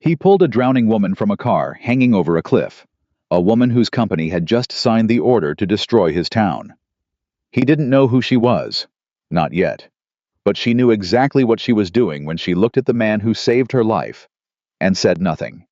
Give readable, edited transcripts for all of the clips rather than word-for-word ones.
He pulled a drowning woman from a car hanging over a cliff, a woman whose company had just signed the order to destroy his town. He didn't know who she was. Not yet. But she knew exactly what she was doing when she looked at the man who saved her life and said nothing.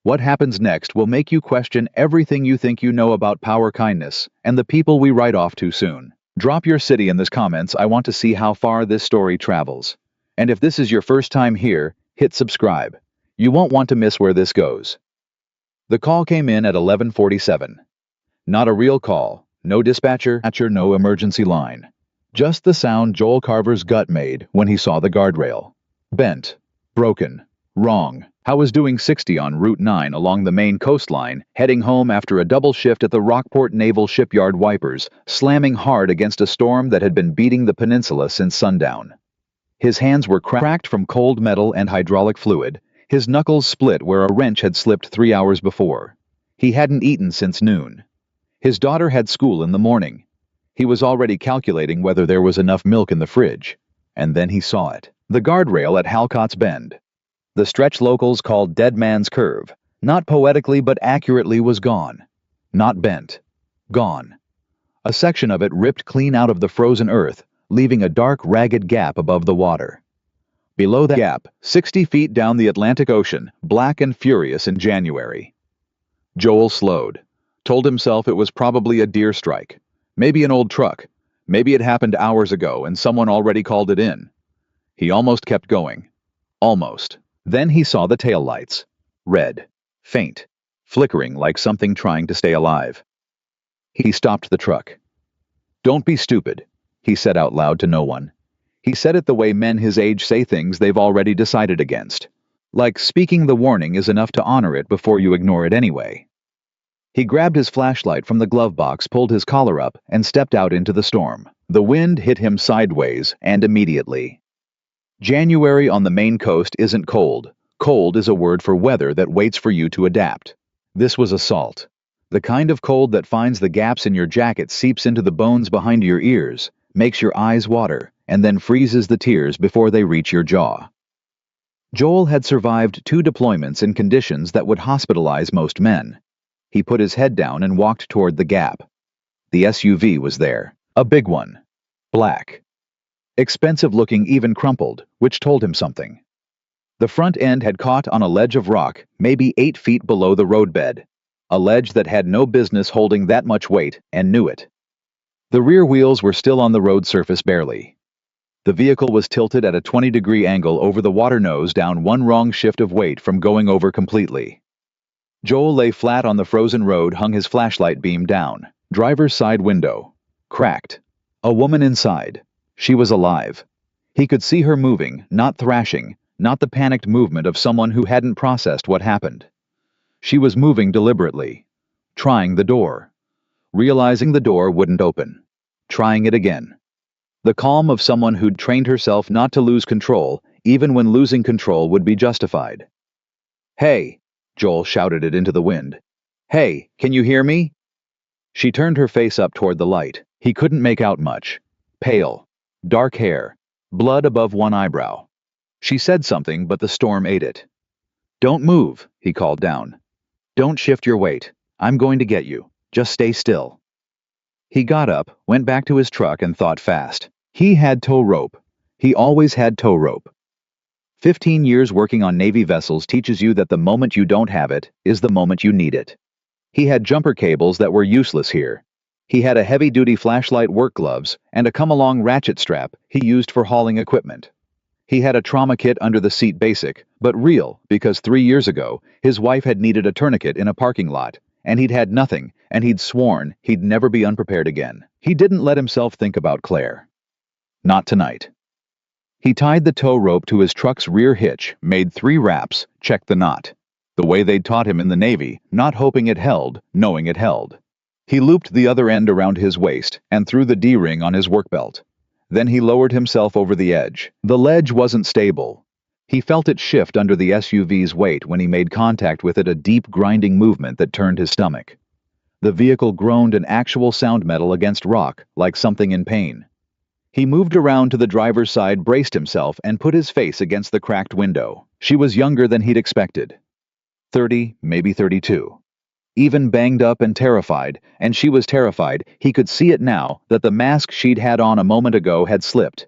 What happens next will make you question everything you think you know about power, kindness, and the people we write off too soon. Drop your city in the comments. I want to see how far this story travels. And if this is your first time here, hit subscribe. You won't want to miss where this goes. The call came in at 11:47. Not a real call, no dispatcher, no emergency line. Just the sound Joel Carver's gut made when he saw the guardrail. Bent, broken, wrong. How was doing 60 on Route 9 along the main coastline, heading home after a double shift at the Rockport Naval Shipyard, wipers slamming hard against a storm that had been beating the peninsula since sundown. His hands were cracked from cold metal and hydraulic fluid, his knuckles split where a wrench had slipped 3 hours before. He hadn't eaten since noon. His daughter had school in the morning. He was already calculating whether there was enough milk in the fridge. And then he saw it. The guardrail at Halcott's Bend. The stretch locals called Dead Man's Curve, not poetically but accurately, was gone. Not bent. Gone. A section of it ripped clean out of the frozen earth, leaving a dark, ragged gap above the water. Below that gap, 60 feet down the Atlantic Ocean, black and furious in January. Joel slowed, told himself it was probably a deer strike, maybe an old truck, maybe it happened hours ago and someone already called it in. He almost kept going. Almost. Then he saw the taillights. Red. Faint. Flickering like something trying to stay alive. He stopped the truck. "Don't be stupid," he said out loud to no one. He said it the way men his age say things they've already decided against. Like speaking the warning is enough to honor it before you ignore it anyway. He grabbed his flashlight from the glove box, pulled his collar up, and stepped out into the storm. The wind hit him sideways, and immediately. January on the Maine coast isn't cold. Cold is a word for weather that waits for you to adapt. This was assault. The kind of cold that finds the gaps in your jacket, seeps into the bones behind your ears, makes your eyes water, and then freezes the tears before they reach your jaw. Joel had survived 2 deployments in conditions that would hospitalize most men. He put his head down and walked toward the gap. The SUV was there. A big one. Black. Expensive looking, even crumpled, which told him something. The front end had caught on a ledge of rock, maybe 8 feet below the roadbed. A ledge that had no business holding that much weight, and knew it. The rear wheels were still on the road surface barely. The vehicle was tilted at a 20-degree angle over the water nose, down one wrong shift of weight from going over completely. Joel lay flat on the frozen road, hung his flashlight beam down. Driver's side window. Cracked. A woman inside. She was alive. He could see her moving, not thrashing, not the panicked movement of someone who hadn't processed what happened. She was moving deliberately. Trying the door. Realizing the door wouldn't open. Trying it again. The calm of someone who'd trained herself not to lose control, even when losing control would be justified. "Hey!" Joel shouted it into the wind. "Hey, can you hear me?" She turned her face up toward the light. He couldn't make out much. Pale. Dark hair. Blood above one eyebrow. She said something, but the storm ate it. "Don't move," he called down. "Don't shift your weight. I'm going to get you. Just stay still." He got up, went back to his truck, and thought fast. He had tow rope. He always had tow rope. 15 years working on Navy vessels teaches you that the moment you don't have it is the moment you need it. He had jumper cables that were useless here. He had a heavy-duty flashlight, work gloves, and a come-along ratchet strap he used for hauling equipment. He had a trauma kit under the seat, basic, but real, because 3 years ago, his wife had needed a tourniquet in a parking lot, and he'd had nothing, and he'd sworn he'd never be unprepared again. He didn't let himself think about Claire. Not tonight. He tied the tow rope to his truck's rear hitch, made 3 wraps, checked the knot. The way they'd taught him in the Navy, not hoping it held, knowing it held. He looped the other end around his waist and threw the D-ring on his work belt. Then he lowered himself over the edge. The ledge wasn't stable. He felt it shift under the SUV's weight when he made contact with it, a deep grinding movement that turned his stomach. The vehicle groaned, an actual sound, metal against rock, like something in pain. He moved around to the driver's side, braced himself, and put his face against the cracked window. She was younger than he'd expected. 30, maybe 32. Even banged up and terrified, and she was terrified. He could see it now, that the mask she'd had on a moment ago had slipped.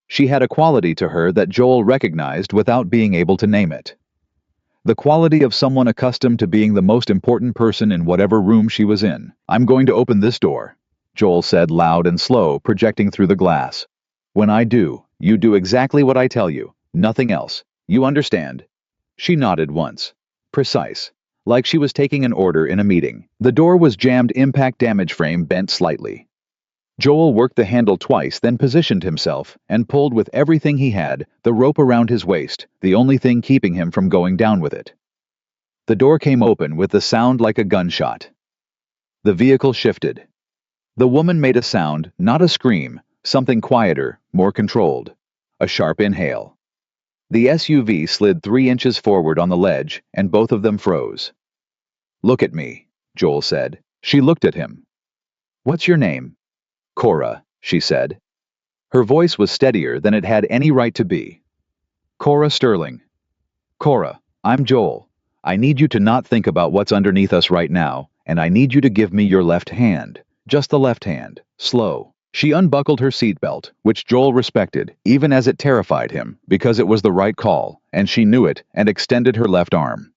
She had a quality to her that Joel recognized without being able to name it. The quality of someone accustomed to being the most important person in whatever room she was in. "I'm going to open this door," Joel said loud and slow, projecting through the glass. "When I do, you do exactly what I tell you, nothing else. You understand?" She nodded once. Precise. Like she was taking an order in a meeting. The door was jammed, impact damage frame bent slightly. Joel worked the handle twice, then positioned himself and pulled with everything he had, the rope around his waist, the only thing keeping him from going down with it. The door came open with the sound like a gunshot. The vehicle shifted. The woman made a sound, not a scream, something quieter, more controlled. A sharp inhale. The SUV slid 3 inches forward on the ledge, and both of them froze. "Look at me," Joel said. She looked at him. "What's your name?" "Cora," she said. Her voice was steadier than it had any right to be. "Cora Sterling." "Cora, I'm Joel. I need you to not think about what's underneath us right now, and I need you to give me your left hand. Just the left hand. Slow." She unbuckled her seatbelt, which Joel respected, even as it terrified him, because it was the right call, and she knew it, and extended her left arm.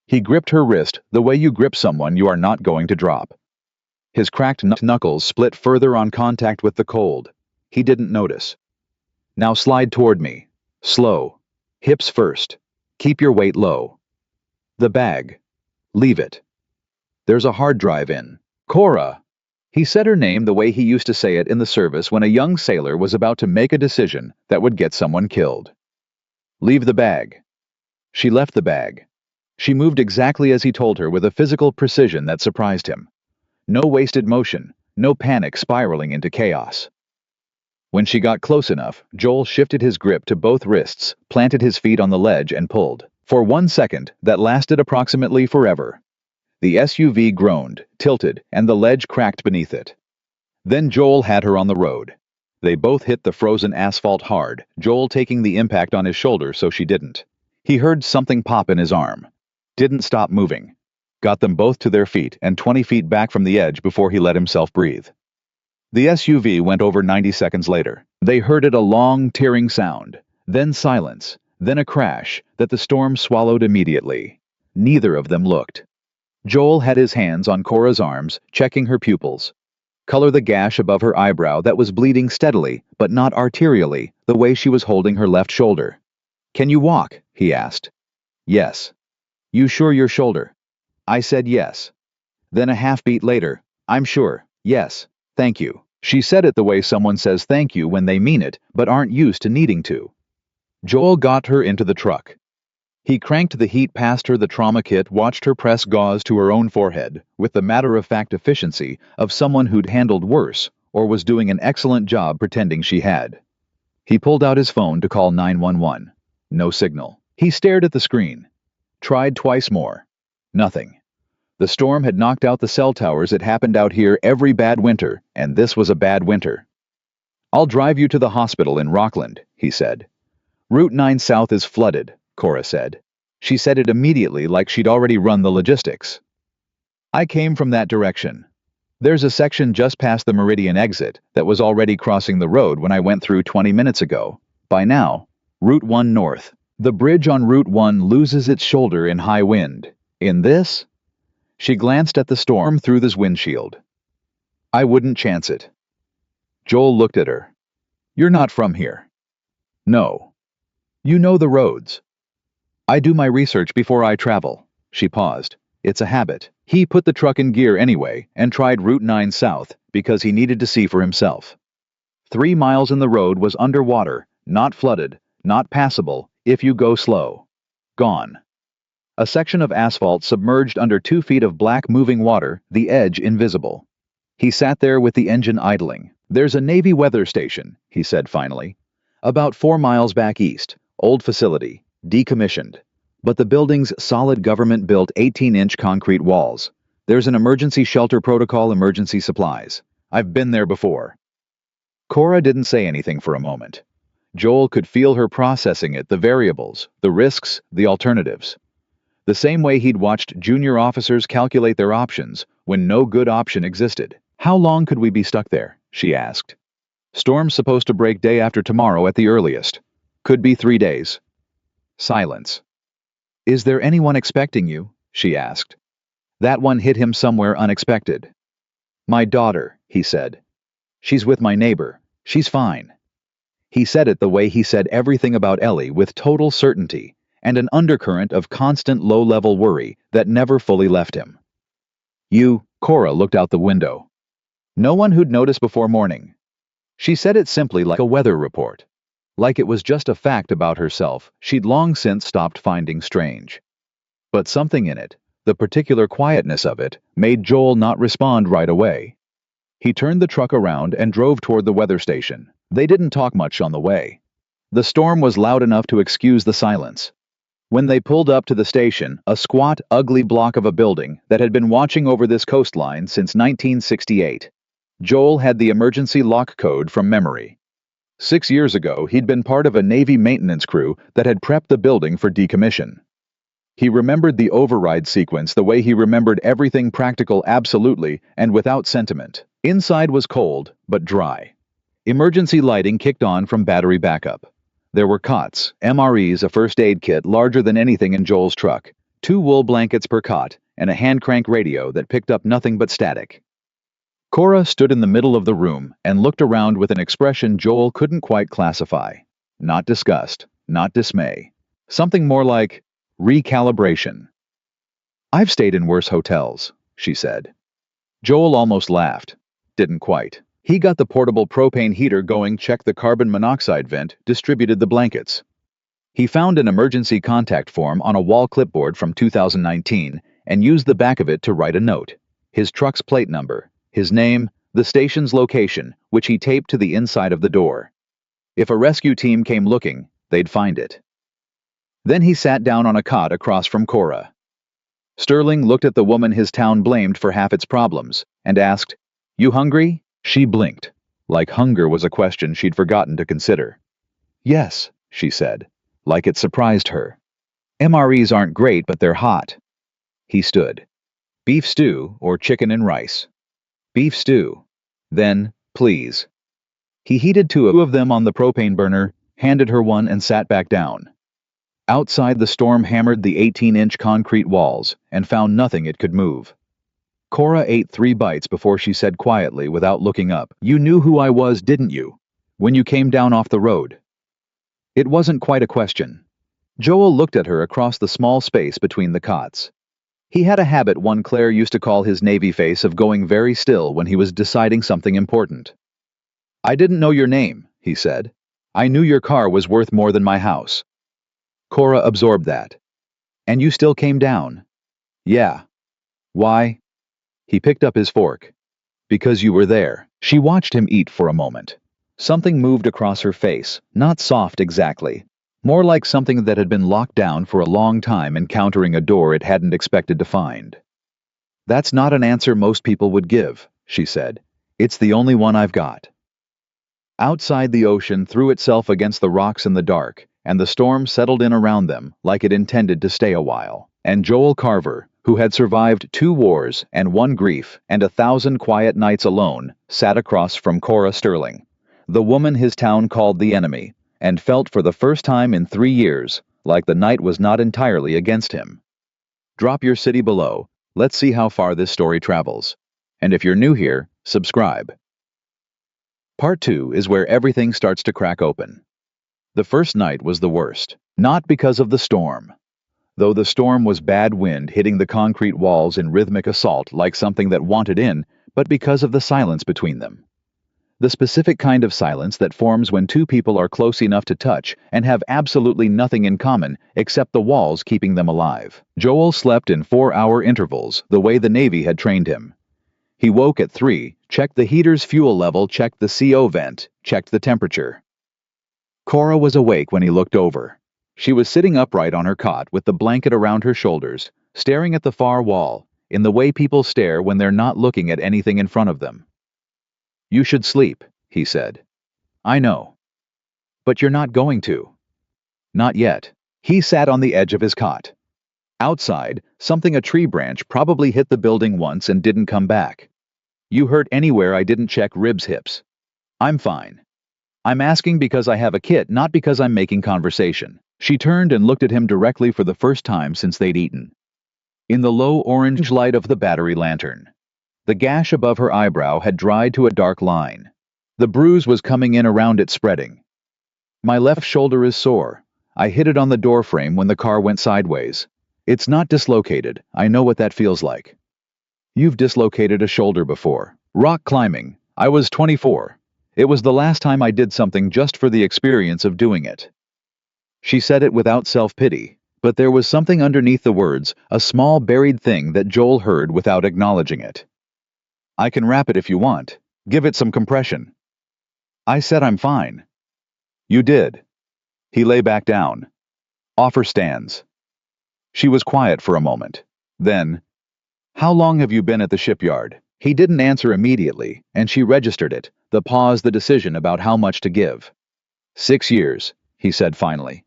He gripped her wrist the way you grip someone you are not going to drop. His cracked knuckles split further on contact with the cold. He didn't notice. "Now slide toward me. Slow. Hips first. Keep your weight low. The bag. Leave it. There's a hard drive in." "Cora!" He said her name the way he used to say it in the service when a young sailor was about to make a decision that would get someone killed. "Leave the bag." She left the bag. She moved exactly as he told her, with a physical precision that surprised him. No wasted motion, no panic spiraling into chaos. When she got close enough, Joel shifted his grip to both wrists, planted his feet on the ledge, and pulled. For 1 second, that lasted approximately forever. The SUV groaned, tilted, and the ledge cracked beneath it. Then Joel had her on the road. They both hit the frozen asphalt hard, Joel taking the impact on his shoulder so she didn't. He heard something pop in his arm. Didn't stop moving. Got them both to their feet and 20 feet back from the edge before he let himself breathe. The SUV went over 90 seconds later. They heard it, a long, tearing sound, then silence, then a crash that the storm swallowed immediately. Neither of them looked. Joel had his hands on Cora's arms, checking her pupils. Color the gash above her eyebrow that was bleeding steadily, but not arterially, the way she was holding her left shoulder. "Can you walk?" he asked. "Yes." "You sure your shoulder?" I said yes. Then a half beat later, "I'm sure, yes, thank you." She said it the way someone says thank you when they mean it, but aren't used to needing to. Joel got her into the truck. He cranked the heat past her, the trauma kit, watched her press gauze to her own forehead, with the matter-of-fact efficiency of someone who'd handled worse, or was doing an excellent job pretending she had. He pulled out his phone to call 911. No signal. He stared at the screen. Tried twice more. Nothing. The storm had knocked out the cell towers. It happened out here every bad winter, and this was a bad winter. "I'll drive you to the hospital in Rockland," he said. "Route 9 South is flooded," Cora said. She said it immediately, like she'd already run the logistics. "I came from that direction. There's a section just past the Meridian exit that was already crossing the road when I went through 20 minutes ago. By now, Route 1 North. The bridge on Route 1 loses its shoulder in high wind. In this?" She glanced at the storm through the windshield. "I wouldn't chance it." Joel looked at her. "You're not from here." "No." "You know the roads." "I do my research before I travel." She paused. "It's a habit." He put the truck in gear anyway and tried Route 9 South because he needed to see for himself. 3 miles in the road was underwater, not flooded, not passable, if you go slow. Gone. A section of asphalt submerged under 2 feet of black moving water, the edge invisible. He sat there with the engine idling. "There's a Navy weather station," he said finally. "About 4 miles back east. Old facility. Decommissioned. But the building's solid government-built 18-inch concrete walls. There's an emergency shelter protocol, emergency supplies. I've been there before." Cora didn't say anything for a moment. Joel could feel her processing it, the variables, the risks, the alternatives. The same way he'd watched junior officers calculate their options when no good option existed. "How long could we be stuck there?" she asked. "Storm's supposed to break day after tomorrow at the earliest. Could be 3 days." Silence. "Is there anyone expecting you?" she asked. That one hit him somewhere unexpected. "My daughter," he said. "She's with my neighbor. She's fine." He said it the way he said everything about Ellie, with total certainty, and an undercurrent of constant low-level worry that never fully left him. Cora looked out the window. No one who'd noticed before morning. She said it simply, like a weather report. Like it was just a fact about herself she'd long since stopped finding strange. But something in it, the particular quietness of it, made Joel not respond right away. He turned the truck around and drove toward the weather station. They didn't talk much on the way. The storm was loud enough to excuse the silence. When they pulled up to the station, a squat, ugly block of a building that had been watching over this coastline since 1968. Joel had the emergency lock code from memory. 6 years ago, he'd been part of a Navy maintenance crew that had prepped the building for decommission. He remembered the override sequence the way he remembered everything practical, absolutely, and without sentiment. Inside was cold, but dry. Emergency lighting kicked on from battery backup. There were cots, MREs, a first aid kit larger than anything in Joel's truck, 2 wool blankets per cot, and a hand-crank radio that picked up nothing but static. Cora stood in the middle of the room and looked around with an expression Joel couldn't quite classify. Not disgust, not dismay. Something more like recalibration. "I've stayed in worse hotels," she said. Joel almost laughed. Didn't quite. He got the portable propane heater going, checked the carbon monoxide vent, distributed the blankets. He found an emergency contact form on a wall clipboard from 2019 and used the back of it to write a note. His truck's plate number, his name, the station's location, which he taped to the inside of the door. If a rescue team came looking, they'd find it. Then he sat down on a cot across from Cora. Sterling looked at the woman his town blamed for half its problems and asked, "You hungry?" She blinked, like hunger was a question she'd forgotten to consider. "Yes," she said, like it surprised her. "MREs aren't great, but they're hot." He stood. "Beef stew or chicken and rice?" "Beef stew." "Then, please." He heated 2 of them on the propane burner, handed her one, and sat back down. Outside, the storm hammered the 18-inch concrete walls and found nothing it could move. Cora ate 3 bites before she said quietly, without looking up, "You knew who I was, didn't you? When you came down off the road?" It wasn't quite a question. Joel looked at her across the small space between the cots. He had a habit one Claire used to call his Navy face of going very still when he was deciding something important. "I didn't know your name," he said. "I knew your car was worth more than my house." Cora absorbed that. "And you still came down?" "Yeah." "Why?" He picked up his fork. "Because you were there." She watched him eat for a moment. Something moved across her face, not soft exactly, more like something that had been locked down for a long time, encountering a door it hadn't expected to find. "That's not an answer most people would give," she said. "It's the only one I've got." Outside, the ocean threw itself against the rocks in the dark, and the storm settled in around them like it intended to stay a while. And Joel Carver, who had survived 2 wars and 1 grief and 1,000 quiet nights alone, sat across from Cora Sterling, the woman his town called the enemy, and felt for the first time in 3 years like the night was not entirely against him. Drop your city below. Let's see how far this story travels. And if you're new here, subscribe. Part 2 is where everything starts to crack open. The first night was the worst, not because of the storm. Though the storm was bad wind hitting the concrete walls in rhythmic assault like something that wanted in, but because of the silence between them. The specific kind of silence that forms when 2 people are close enough to touch and have absolutely nothing in common except the walls keeping them alive. Joel slept in 4-hour intervals, the way the Navy had trained him. He woke at 3, checked the heater's fuel level, checked the CO vent, checked the temperature. Cora was awake when he looked over. She was sitting upright on her cot with the blanket around her shoulders, staring at the far wall, in the way people stare when they're not looking at anything in front of them. "You should sleep," he said. I know. But you're not going to. Not yet. He sat on the edge of his cot. Outside, a tree branch probably hit the building once and didn't come back. You hurt anywhere I didn't check ribs hips. I'm fine. I'm asking because I have a kit, not because I'm making conversation. She turned and looked at him directly for the first time since they'd eaten. In the low orange light of the battery lantern, the gash above her eyebrow had dried to a dark line. The bruise was coming in around it, spreading. My left shoulder is sore. I hit it on the door frame when the car went sideways. It's not dislocated. I know what that feels like. You've dislocated a shoulder before. Rock climbing. I was 24. It was the last time I did something just for the experience of doing it. She said it without self-pity, but there was something underneath the words, a small buried thing that Joel heard without acknowledging it. I can wrap it if you want. Give it some compression. I said I'm fine. You did. He lay back down. Offer stands. She was quiet for a moment. Then, how long have you been at the shipyard? He didn't answer immediately, and she registered it, the pause, the decision about how much to give. 6 years, he said finally.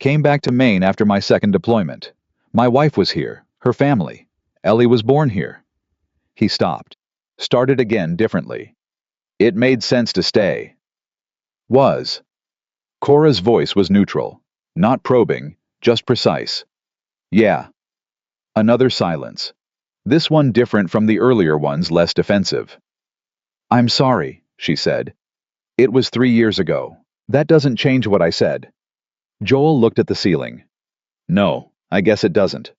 Came back to Maine after my second deployment. My wife was here, her family. Ellie was born here. He stopped. Started again differently. It made sense to stay. Was. Cora's voice was neutral, not probing, just precise. Yeah. Another silence. This one different from the earlier ones, less defensive. I'm sorry, she said. It was 3 years ago. That doesn't change what I said. Joel looked at the ceiling. No, I guess it doesn't.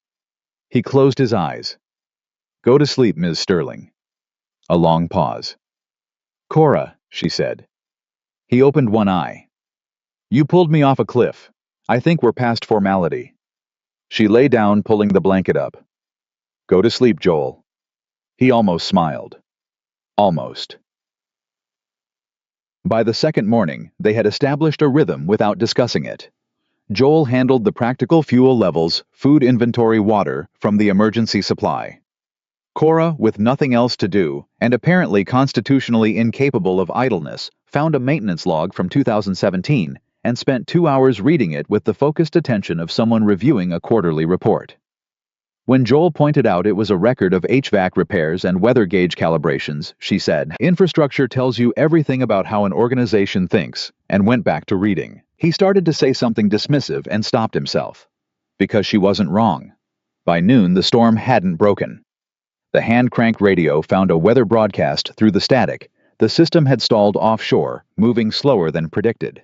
He closed his eyes. Go to sleep, Ms. Sterling. A long pause. Cora, she said. He opened one eye. You pulled me off a cliff. I think we're past formality. She lay down, pulling the blanket up. Go to sleep, Joel. He almost smiled. Almost. By the second morning, they had established a rhythm without discussing it. Joel handled the practical fuel levels, food inventory, water from the emergency supply. Cora, with nothing else to do, and apparently constitutionally incapable of idleness, found a maintenance log from 2017 and spent 2 hours reading it with the focused attention of someone reviewing a quarterly report. When Joel pointed out it was a record of HVAC repairs and weather gauge calibrations, she said, infrastructure tells you everything about how an organization thinks, and went back to reading. He started to say something dismissive and stopped himself. Because she wasn't wrong. By noon, the storm hadn't broken. The hand-crank radio found a weather broadcast through the static. The system had stalled offshore, moving slower than predicted.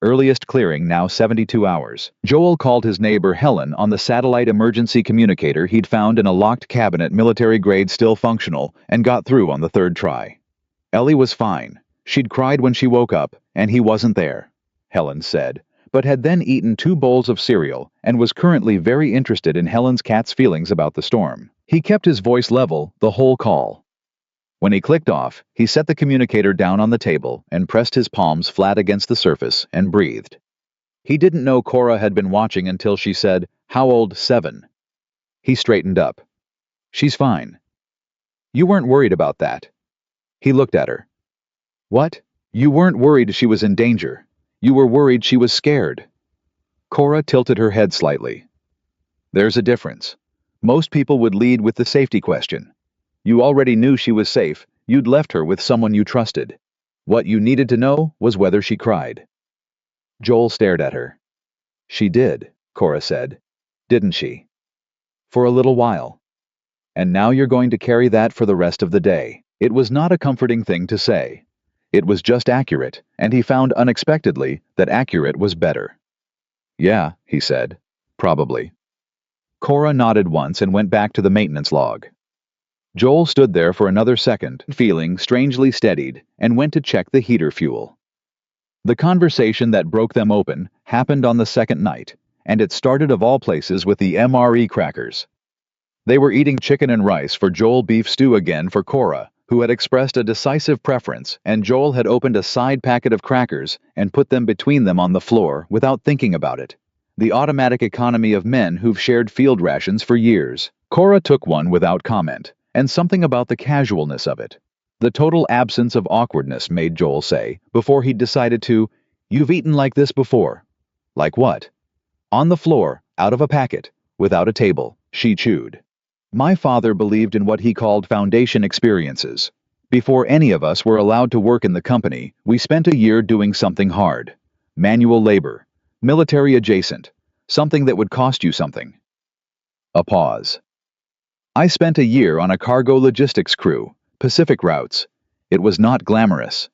Earliest clearing now 72 hours. Joel called his neighbor Helen on the satellite emergency communicator he'd found in a locked cabinet, military grade, still functional, and got through on the third try. Ellie was fine. She'd cried when she woke up, and he wasn't there, Helen said, but had then eaten 2 bowls of cereal and was currently very interested in Helen's cat's feelings about the storm. He kept his voice level the whole call. When he clicked off, he set the communicator down on the table and pressed his palms flat against the surface and breathed. He didn't know Cora had been watching until she said, "How old? 7?" He straightened up. "She's fine." "You weren't worried about that." He looked at her. "What? You weren't worried she was in danger. You were worried she was scared." Cora tilted her head slightly. "There's a difference. Most people would lead with the safety question. You already knew she was safe. You'd left her with someone you trusted. What you needed to know was whether she cried." Joel stared at her. "She did," Cora said. "Didn't she?" "For a little while. And now you're going to carry that for the rest of the day." It was not a comforting thing to say. It was just accurate, and he found unexpectedly that accurate was better. "Yeah," he said. "Probably." Cora nodded once and went back to the maintenance log. Joel stood there for another second, feeling strangely steadied, and went to check the heater fuel. The conversation that broke them open happened on the second night, and it started of all places with the MRE crackers. They were eating chicken and rice for Joel, beef stew again for Cora, who had expressed a decisive preference, and Joel had opened a side packet of crackers and put them between them on the floor without thinking about it. The automatic economy of men who've shared field rations for years. Cora took one without comment, and something about the casualness of it. The total absence of awkwardness made Joel say, before he'd decided to, "You've eaten like this before." "Like what?" "On the floor, out of a packet, without a table," she chewed. "My father believed in what he called foundation experiences. Before any of us were allowed to work in the company, we spent a year doing something hard. Manual labor. Military adjacent. Something that would cost you something." A pause. "I spent a year on a cargo logistics crew, Pacific routes. It was not glamorous."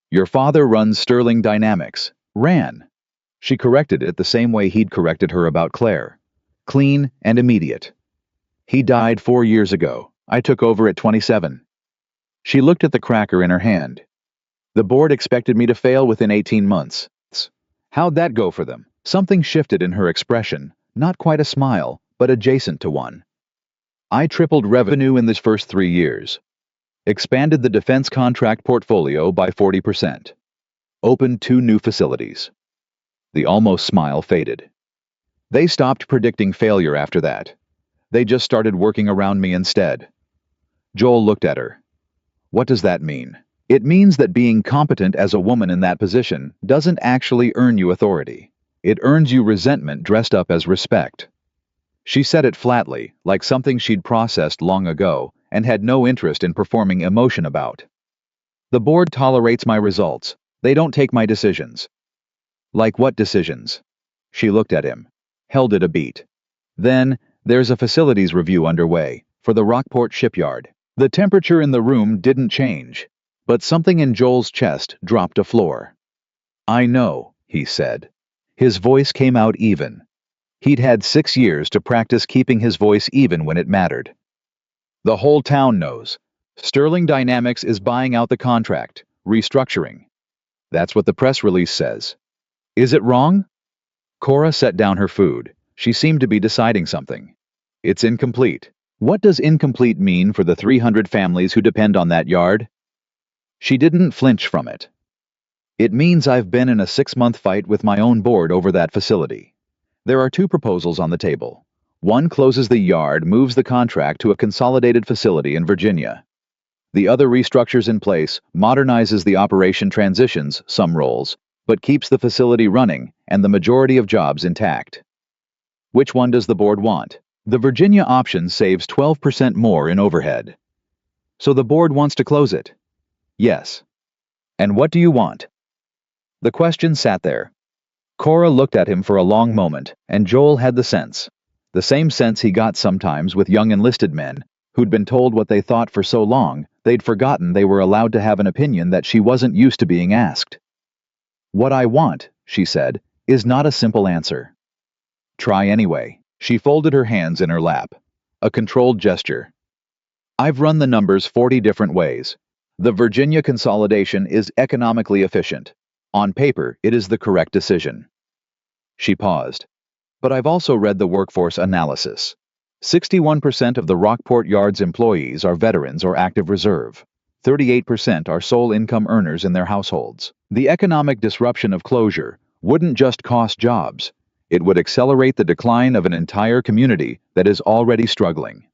"Your father runs Sterling Dynamics. Ran." She corrected it the same way he'd corrected her about Claire. "Clean and immediate. He died 4 years ago. I took over at 27. She looked at the cracker in her hand. "The board expected me to fail within 18 months. How'd that go for them?" Something shifted in her expression, not quite a smile, but adjacent to one. "I tripled revenue in the first 3 years. Expanded the defense contract portfolio by 40%. Opened 2 new facilities." The almost smile faded. "They stopped predicting failure after that. They just started working around me instead." Joel looked at her. "What does that mean?" "It means that being competent as a woman in that position doesn't actually earn you authority. It earns you resentment dressed up as respect." She said it flatly, like something she'd processed long ago and had no interest in performing emotion about. "The board tolerates my results. They don't take my decisions." "Like what decisions?" She looked at him, held it a beat. "Then, there's a facilities review underway, for the Rockport shipyard." The temperature in the room didn't change, but something in Joel's chest dropped to floor. "I know," he said. His voice came out even. He'd had 6 years to practice keeping his voice even when it mattered. "The whole town knows. Sterling Dynamics is buying out the contract, restructuring. That's what the press release says. Is it wrong?" Cora set down her food. She seemed to be deciding something. "It's incomplete." "What does incomplete mean for the 300 families who depend on that yard?" She didn't flinch from it. "It means I've been in a 6-month fight with my own board over that facility. There are 2 proposals on the table. One closes the yard, moves the contract to a consolidated facility in Virginia. The other restructures in place, modernizes the operation, transitions some roles, but keeps the facility running and the majority of jobs intact. Which one does the board want?" "The Virginia option saves 12% more in overhead." "So the board wants to close it?" "Yes." "And what do you want?" The question sat there. Cora looked at him for a long moment, and Joel had the same sense he got sometimes with young enlisted men, who'd been told what they thought for so long, they'd forgotten they were allowed to have an opinion that she wasn't used to being asked. "What I want," she said, "is not a simple answer." "Try anyway." She folded her hands in her lap. A controlled gesture. "I've run the numbers 40 different ways. The Virginia consolidation is economically efficient. On paper, it is the correct decision." She paused. "But I've also read the workforce analysis. 61% of the Rockport Yard's employees are veterans or active reserve. 38% are sole income earners in their households. The economic disruption of closure wouldn't just cost jobs. It would accelerate the decline of an entire community that is already struggling."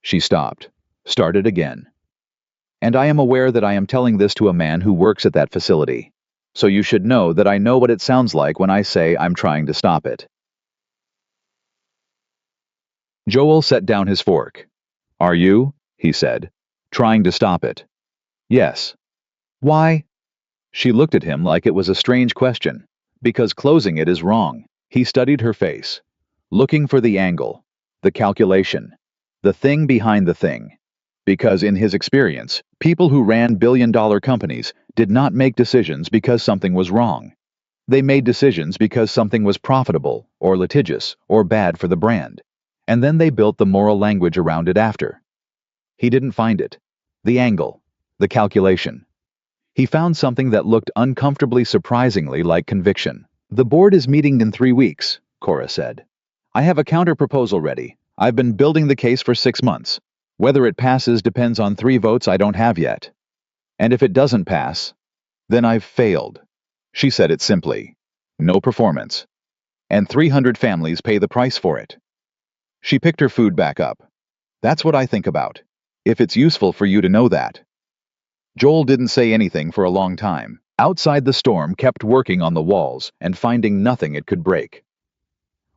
She stopped, started again. "And I am aware that I am telling this to a man who works at that facility. So you should know that I know what it sounds like when I say I'm trying to stop it." Joel set down his fork. "Are you?" he said. "Trying to stop it?" "Yes." "Why?" She looked at him like it was a strange question. "Because closing it is wrong." He studied her face, looking for the angle, the calculation, the thing behind the thing. Because in his experience, people who ran billion-dollar companies did not make decisions because something was wrong. They made decisions because something was profitable, or litigious, or bad for the brand. And then they built the moral language around it after. He didn't find it. The angle, the calculation. He found something that looked uncomfortably surprisingly like conviction. "The board is meeting in 3 weeks, Cora said. "I have a counter-proposal ready. I've been building the case for 6 months. Whether it passes depends on 3 votes I don't have yet. And if it doesn't pass, then I've failed." She said it simply. No performance. And 300 families pay the price for it. She picked her food back up. "That's what I think about. If it's useful for you to know that." Joel didn't say anything for a long time. Outside, the storm kept working on the walls and finding nothing it could break.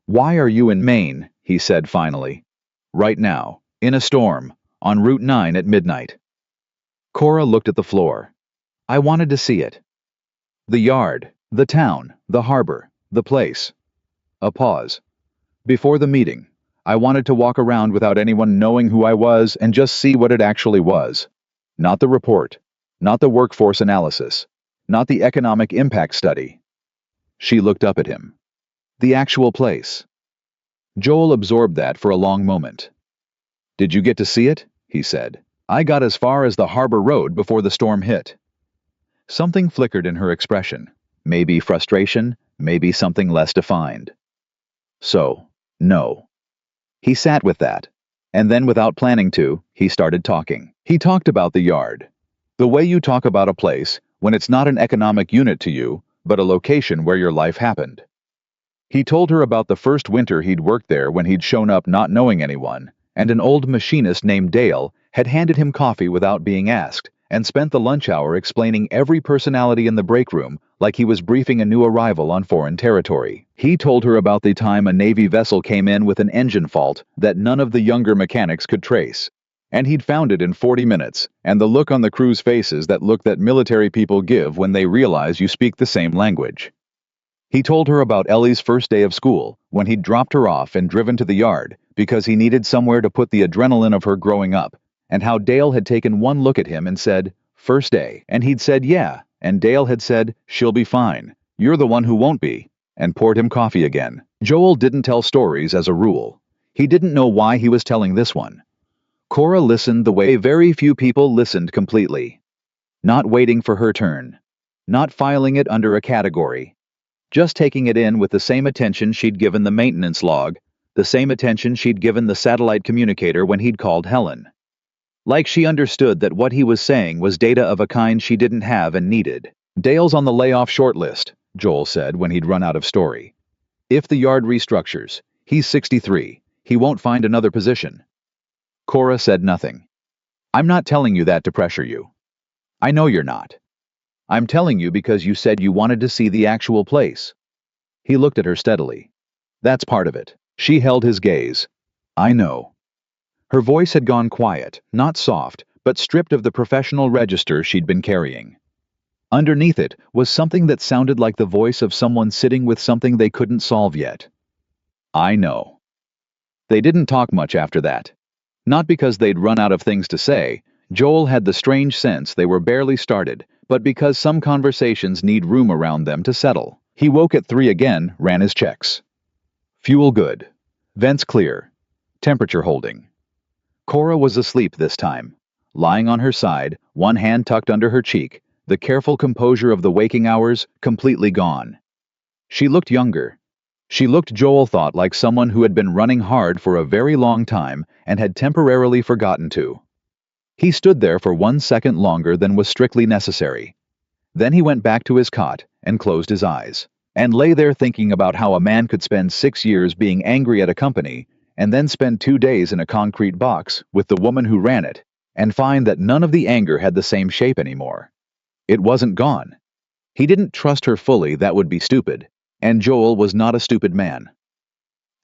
"Why are you in Maine?" he said finally. "Right now, in a storm, on Route 9 at midnight." Cora looked at the floor. "I wanted to see it. The yard, the town, the harbor, the place." A pause. "Before the meeting, I wanted to walk around without anyone knowing who I was and just see what it actually was. Not the report, not the workforce analysis, not the economic impact study." She looked up at him. "The actual place." Joel absorbed that for a long moment. "Did you get to see it?" he said. "I got as far as the harbor road before the storm hit." Something flickered in her expression. Maybe frustration, maybe something less defined. "So, no." He sat with that, and then without planning to, he started talking. He talked about the yard. The way you talk about a place when it's not an economic unit to you, but a location where your life happened. He told her about the first winter he'd worked there when he'd shown up not knowing anyone, and an old machinist named Dale had handed him coffee without being asked, and spent the lunch hour explaining every personality in the break room like he was briefing a new arrival on foreign territory. He told her about the time a Navy vessel came in with an engine fault that none of the younger mechanics could trace, and he'd found it in 40 minutes, and the look on the crew's faces, that look that military people give when they realize you speak the same language. He told her about Ellie's first day of school, when he'd dropped her off and driven to the yard because he needed somewhere to put the adrenaline of her growing up, and how Dale had taken one look at him and said, "First day," and he'd said, "Yeah," and Dale had said, "She'll be fine. You're the one who won't be," and poured him coffee again. Joel didn't tell stories as a rule. He didn't know why he was telling this one. Cora listened the way very few people listened completely. Not waiting for her turn. Not filing it under a category. Just taking it in with the same attention she'd given the maintenance log, the same attention she'd given the satellite communicator when he'd called Helen. Like she understood that what he was saying was data of a kind she didn't have and needed. "Dale's on the layoff short list," Joel said when he'd run out of story. "If the yard restructures, he's 63. He won't find another position." Cora said nothing. "I'm not telling you that to pressure you. I know you're not. I'm telling you because you said you wanted to see the actual place." He looked at her steadily. "That's part of it." She held his gaze. "I know." Her voice had gone quiet, not soft, but stripped of the professional register she'd been carrying. Underneath it was something that sounded like the voice of someone sitting with something they couldn't solve yet. "I know." They didn't talk much after that. Not because they'd run out of things to say. Joel had the strange sense they were barely started, but because some conversations need room around them to settle. He woke at 3 again, ran his checks. Fuel good. Vents clear. Temperature holding. Cora was asleep this time, lying on her side, one hand tucked under her cheek, the careful composure of the waking hours completely gone. She looked younger. She looked, Joel thought, like someone who had been running hard for a very long time and had temporarily forgotten to. He stood there for 1 second longer than was strictly necessary. Then he went back to his cot and closed his eyes, and lay there thinking about how a man could spend 6 years being angry at a company and then spend 2 days in a concrete box with the woman who ran it and find that none of the anger had the same shape anymore. It wasn't gone. He didn't trust her fully, that would be stupid, and Joel was not a stupid man.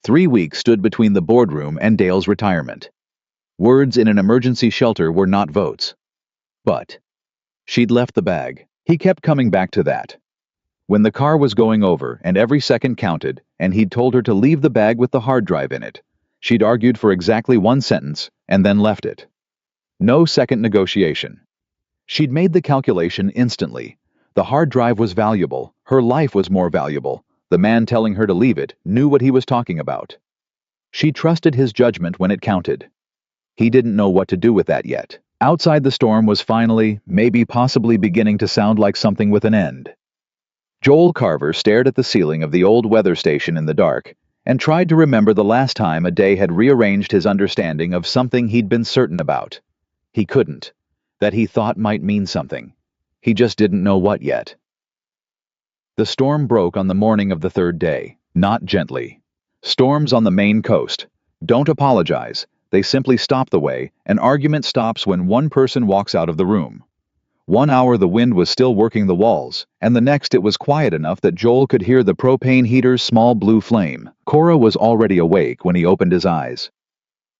3 weeks stood between the boardroom and Dale's retirement. Words in an emergency shelter were not votes. But she'd left the bag. He kept coming back to that. When the car was going over and every second counted, and he'd told her to leave the bag with the hard drive in it, she'd argued for exactly 1 sentence and then left it. No second negotiation. She'd made the calculation instantly. The hard drive was valuable. Her life was more valuable. The man telling her to leave it knew what he was talking about. She trusted his judgment when it counted. He didn't know what to do with that yet. Outside, the storm was finally, maybe possibly, beginning to sound like something with an end. Joel Carver stared at the ceiling of the old weather station in the dark and tried to remember the last time a day had rearranged his understanding of something he'd been certain about. He couldn't. That he thought might mean something. He just didn't know what yet. The storm broke on the morning of the 3rd day, not gently. Storms on the Maine coast don't apologize. They simply stop the way an argument stops when one person walks out of the room. 1 hour the wind was still working the walls, and the next it was quiet enough that Joel could hear the propane heater's small blue flame. Cora was already awake when he opened his eyes.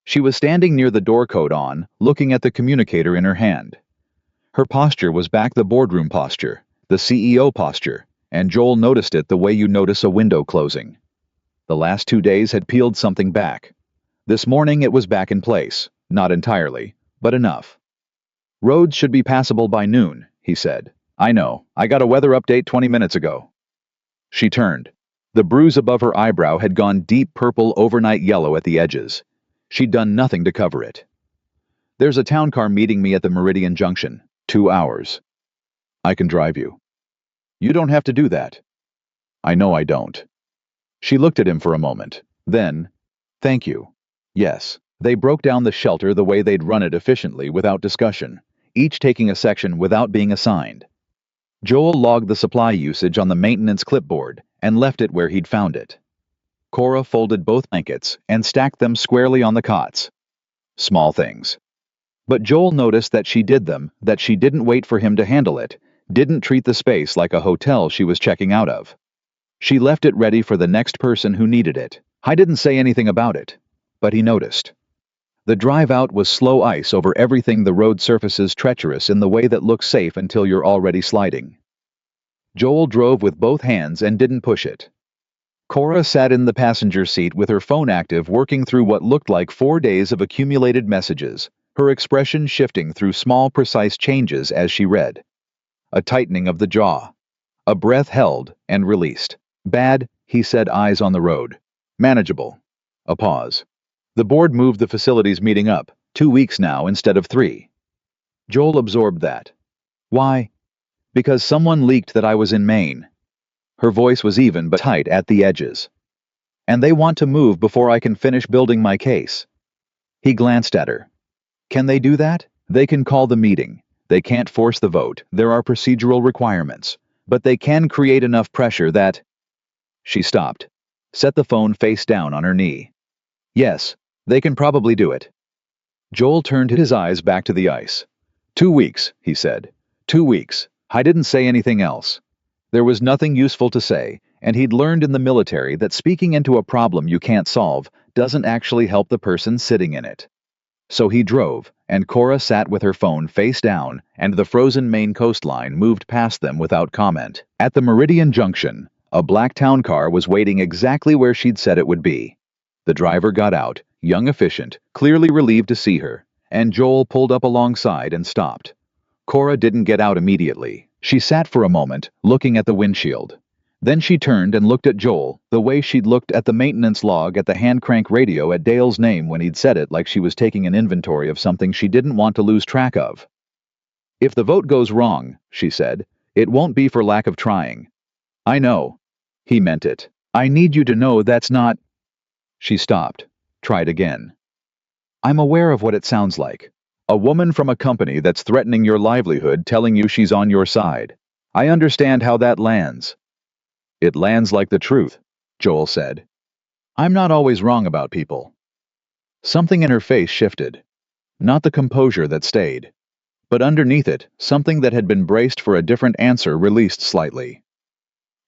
She was standing near the door coat on, looking at the communicator in her hand. Her posture was back, the boardroom posture, the CEO posture, and Joel noticed it the way you notice a window closing. The last 2 days had peeled something back. This morning it was back in place, not entirely, but enough. "Roads should be passable by noon," he said. "I know, I got a weather update 20 minutes ago." She turned. The bruise above her eyebrow had gone deep purple overnight yellow at the edges. She'd done nothing to cover it. "There's a town car meeting me at the Meridian Junction. 2 hours. I can drive you." "You don't have to do that." "I know I don't." She looked at him for a moment. Then, "Thank you." Yes. They broke down the shelter the way they'd run it efficiently without discussion, each taking a section without being assigned. Joel logged the supply usage on the maintenance clipboard and left it where he'd found it. Cora folded both blankets and stacked them squarely on the cots. Small things. But Joel noticed that she did them, that she didn't wait for him to handle it, didn't treat the space like a hotel she was checking out of. She left it ready for the next person who needed it. I didn't say anything about it, but he noticed. The drive out was slow ice over everything, the road surfaces treacherous in the way that looks safe until you're already sliding. Joel drove with both hands and didn't push it. Cora sat in the passenger seat with her phone active, working through what looked like 4 days of accumulated messages, her expression shifting through small, precise changes as she read. A tightening of the jaw. A breath held and released. "Bad," he said, eyes on the road. "Manageable." A pause. "The board moved the facilities meeting up, 2 weeks now instead of 3. Joel absorbed that. "Why?" "Because someone leaked that I was in Maine." Her voice was even but tight at the edges. "And they want to move before I can finish building my case." He glanced at her. "Can they do that? They can call the meeting. They can't force the vote, there are procedural requirements. But they can create enough pressure that—" She stopped, set the phone face down on her knee. "Yes, they can probably do it." Joel turned his eyes back to the ice. 2 weeks, he said. 2 weeks. I didn't say anything else. There was nothing useful to say, and he'd learned in the military that speaking into a problem you can't solve doesn't actually help the person sitting in it. So he drove, and Cora sat with her phone face down, and the frozen Maine coastline moved past them without comment. At the Meridian Junction, a black town car was waiting exactly where she'd said it would be. The driver got out, young, efficient, clearly relieved to see her, and Joel pulled up alongside and stopped. Cora didn't get out immediately. She sat for a moment, looking at the windshield. Then she turned and looked at Joel, the way she'd looked at the maintenance log at the hand crank radio at Dale's name when he'd said it, like she was taking an inventory of something she didn't want to lose track of. "If the vote goes wrong," she said, "it won't be for lack of trying." "I know." He meant it. "I need you to know that's not—" She stopped, tried again. "I'm aware of what it sounds like. A woman from a company that's threatening your livelihood telling you she's on your side. I understand how that lands." "It lands like the truth," Joel said. "I'm not always wrong about people." Something in her face shifted. Not the composure that stayed. But underneath it, something that had been braced for a different answer released slightly.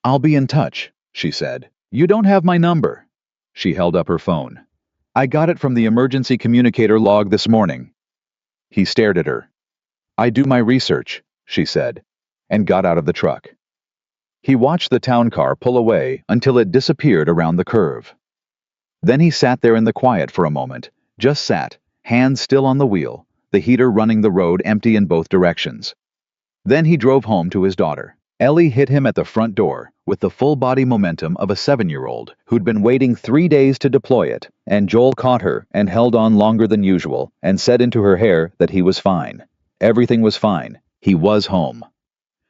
"I'll be in touch," she said. "You don't have my number." She held up her phone. "I got it from the emergency communicator log this morning." He stared at her. "I do my research," she said, and got out of the truck. He watched the town car pull away until it disappeared around the curve. Then he sat there in the quiet for a moment, just sat, hands still on the wheel, the heater running, the road empty in both directions. Then he drove home to his daughter. Ellie hit him at the front door, with the full-body momentum of a 7-year-old who'd been waiting 3 days to deploy it, and Joel caught her and held on longer than usual and said into her hair that he was fine. Everything was fine. He was home.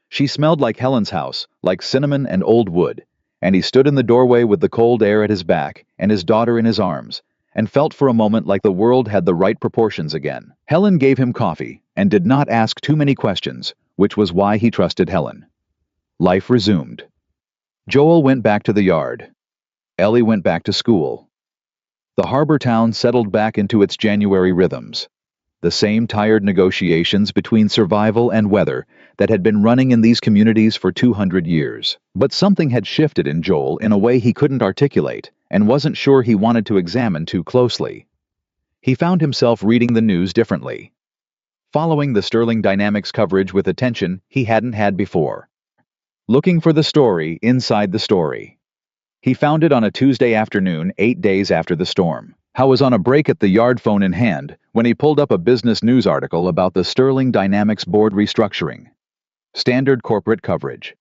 She smelled like Helen's house, like cinnamon and old wood, and he stood in the doorway with the cold air at his back and his daughter in his arms, and felt for a moment like the world had the right proportions again. Helen gave him coffee and did not ask too many questions, which was why he trusted Helen. Life resumed. Joel went back to the yard. Ellie went back to school. The harbor town settled back into its January rhythms. The same tired negotiations between survival and weather that had been running in these communities for 200 years. But something had shifted in Joel in a way he couldn't articulate and wasn't sure he wanted to examine too closely. He found himself reading the news differently, following the Sterling Dynamics coverage with attention he hadn't had before. Looking for the story inside the story. He found it on a Tuesday afternoon, 8 days after the storm. Howe was on a break at the yard, phone in hand, when he pulled up a business news article about the Sterling Dynamics board restructuring. Standard corporate coverage.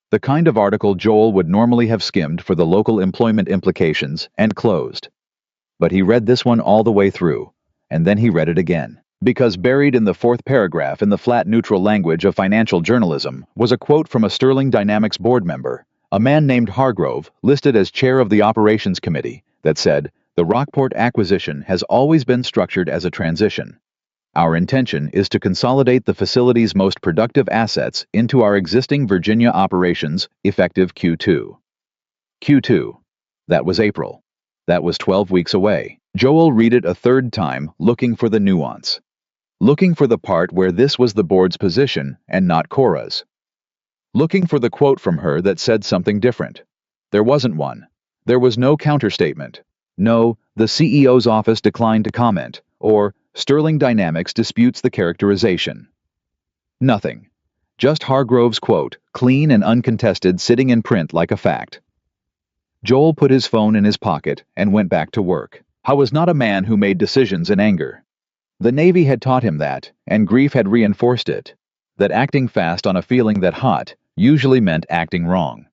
The kind of article Joel would normally have skimmed for the local employment implications and closed. But he read this one all the way through, and then he read it again. Because buried in the fourth paragraph in the flat neutral language of financial journalism was a quote from a Sterling Dynamics board member, a man named Hargrove, listed as chair of the operations committee, that said, "The Rockport acquisition has always been structured as a transition. Our intention is to consolidate the facility's most productive assets into our existing Virginia operations effective Q2. Q2. That was April. That was 12 weeks away. Joel read it a third time, looking for the nuance. Looking for the part where this was the board's position and not Cora's. Looking for the quote from her that said something different. There wasn't one. There was no counterstatement. No, the CEO's office declined to comment, or Sterling Dynamics disputes the characterization. Nothing. Just Hargrove's quote, clean and uncontested, sitting in print like a fact. Joel put his phone in his pocket and went back to work. Howe was not a man who made decisions in anger. The Navy had taught him that, and grief had reinforced it, that acting fast on a feeling that hot usually meant acting wrong.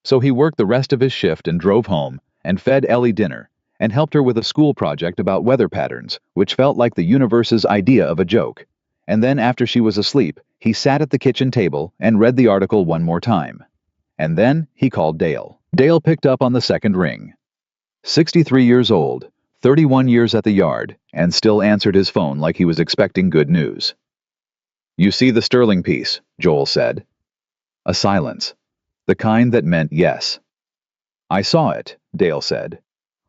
So he worked the rest of his shift and drove home and fed Ellie dinner and helped her with a school project about weather patterns, which felt like the universe's idea of a joke. And then after she was asleep, he sat at the kitchen table and read the article one more time. And then he called Dale. Dale picked up on the second ring. 63 years old, 31 years at the yard, and still answered his phone like he was expecting good news. "You see the Sterling piece," Joel said. A silence. The kind that meant yes. "I saw it," Dale said.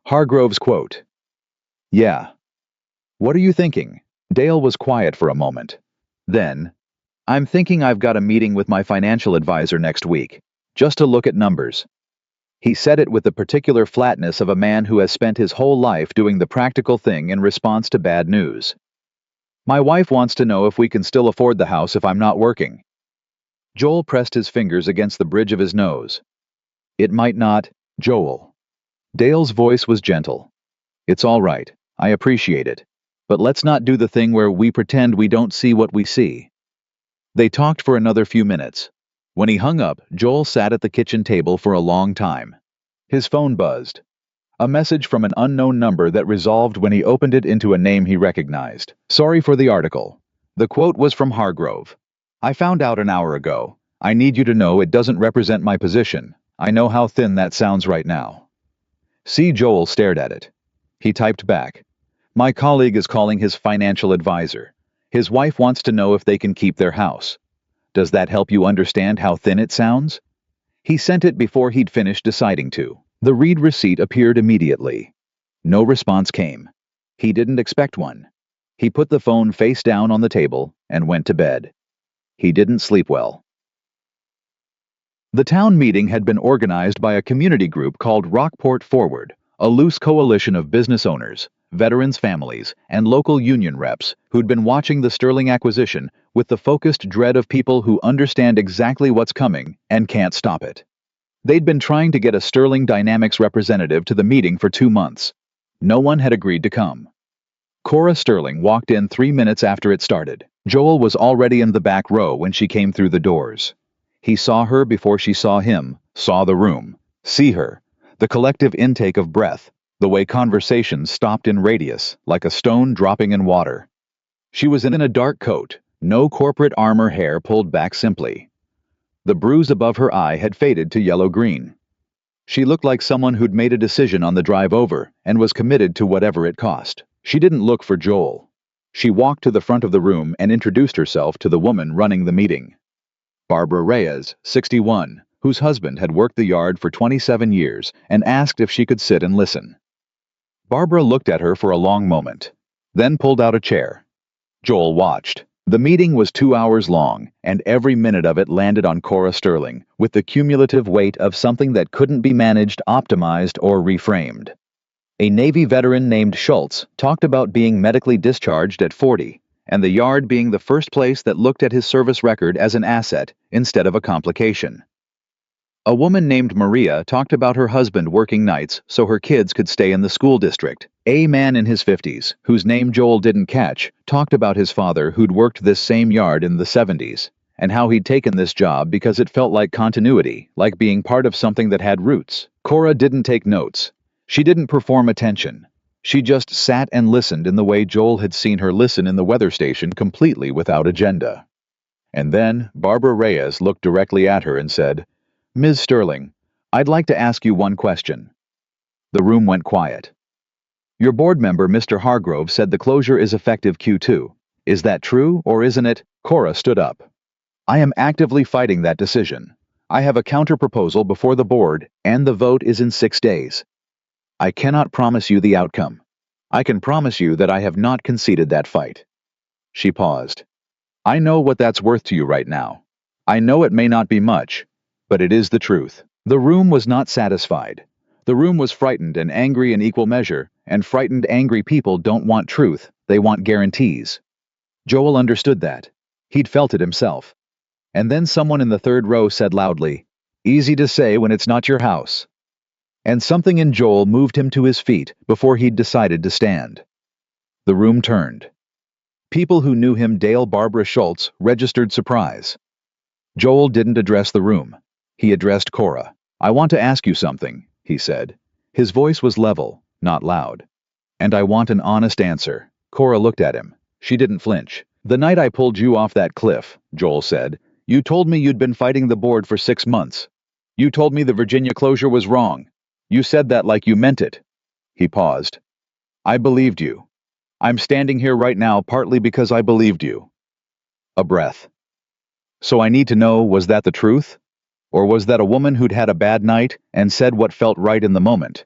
Hargrove's quote. "Yeah. What are you thinking?" Dale was quiet for a moment. Then, "I'm thinking I've got a meeting with my financial advisor next week, just to look at numbers." He said it with the particular flatness of a man who has spent his whole life doing the practical thing in response to bad news. "My wife wants to know if we can still afford the house if I'm not working." Joel pressed his fingers against the bridge of his nose. "It might not, Joel." Dale's voice was gentle. "It's all right. I appreciate it. But let's not do the thing where we pretend we don't see what we see." They talked for another few minutes. When he hung up, Joel sat at the kitchen table for a long time. His phone buzzed. A message from an unknown number that resolved when he opened it into a name he recognized. "Sorry for the article." The quote was from Hargrove. "I found out an hour ago. I need you to know it doesn't represent my position. I know how thin that sounds right now." See, Joel stared at it. He typed back. "My colleague is calling his financial advisor. His wife wants to know if they can keep their house. Does that help you understand how thin it sounds?" He sent it before he'd finished deciding to. The read receipt appeared immediately. No response came. He didn't expect one. He put the phone face down on the table and went to bed. He didn't sleep well. The town meeting had been organized by a community group called Rockport Forward, a loose coalition of business owners, veterans' families, and local union reps who'd been watching the Sterling acquisition with the focused dread of people who understand exactly what's coming and can't stop it. They'd been trying to get a Sterling Dynamics representative to the meeting for 2 months. No one had agreed to come. Cora Sterling walked in 3 minutes after it started. Joel was already in the back row when she came through the doors. He saw her before she saw him, saw the room. See her, the collective intake of breath, the way conversations stopped in radius, like a stone dropping in water. She was in a dark coat, no corporate armor, hair pulled back simply. The bruise above her eye had faded to yellow-green. She looked like someone who'd made a decision on the drive over and was committed to whatever it cost. She didn't look for Joel. She walked to the front of the room and introduced herself to the woman running the meeting. Barbara Reyes, 61, whose husband had worked the yard for 27 years and asked if she could sit and listen. Barbara looked at her for a long moment, then pulled out a chair. Joel watched. The meeting was 2 hours long, and every minute of it landed on Cora Sterling, with the cumulative weight of something that couldn't be managed, optimized, or reframed. A Navy veteran named Schultz talked about being medically discharged at 40, and the Yard being the first place that looked at his service record as an asset instead of a complication. A woman named Maria talked about her husband working nights so her kids could stay in the school district. A man in his 50s, whose name Joel didn't catch, talked about his father who'd worked this same yard in the 70s, and how he'd taken this job because it felt like continuity, like being part of something that had roots. Cora didn't take notes. She didn't perform attention. She just sat and listened in the way Joel had seen her listen in the weather station, completely without agenda. And then Barbara Reyes looked directly at her and said, "Ms. Sterling, I'd like to ask you one question." The room went quiet. "Your board member, Mr. Hargrove, said the closure is effective Q2. Is that true, or isn't it?" Cora stood up. "I am actively fighting that decision. I have a counter-proposal before the board, and the vote is in 6 days. I cannot promise you the outcome. I can promise you that I have not conceded that fight." She paused. "I know what that's worth to you right now. I know it may not be much, but it is the truth." The room was not satisfied. The room was frightened and angry in equal measure, and frightened, angry people don't want truth, they want guarantees. Joel understood that. He'd felt it himself. And then someone in the third row said loudly, "Easy to say when it's not your house." And something in Joel moved him to his feet before he'd decided to stand. The room turned. People who knew him, Dale, Barbara, Schultz, registered surprise. Joel didn't address the room. He addressed Cora. "I want to ask you something," he said. His voice was level, not loud. "And I want an honest answer." Cora looked at him. She didn't flinch. "The night I pulled you off that cliff," Joel said, "you told me you'd been fighting the board for 6 months. You told me the Virginia closure was wrong. You said that like you meant it." He paused. "I believed you. I'm standing here right now partly because I believed you." A breath. "So I need to know, was that the truth? Or was that a woman who'd had a bad night and said what felt right in the moment?"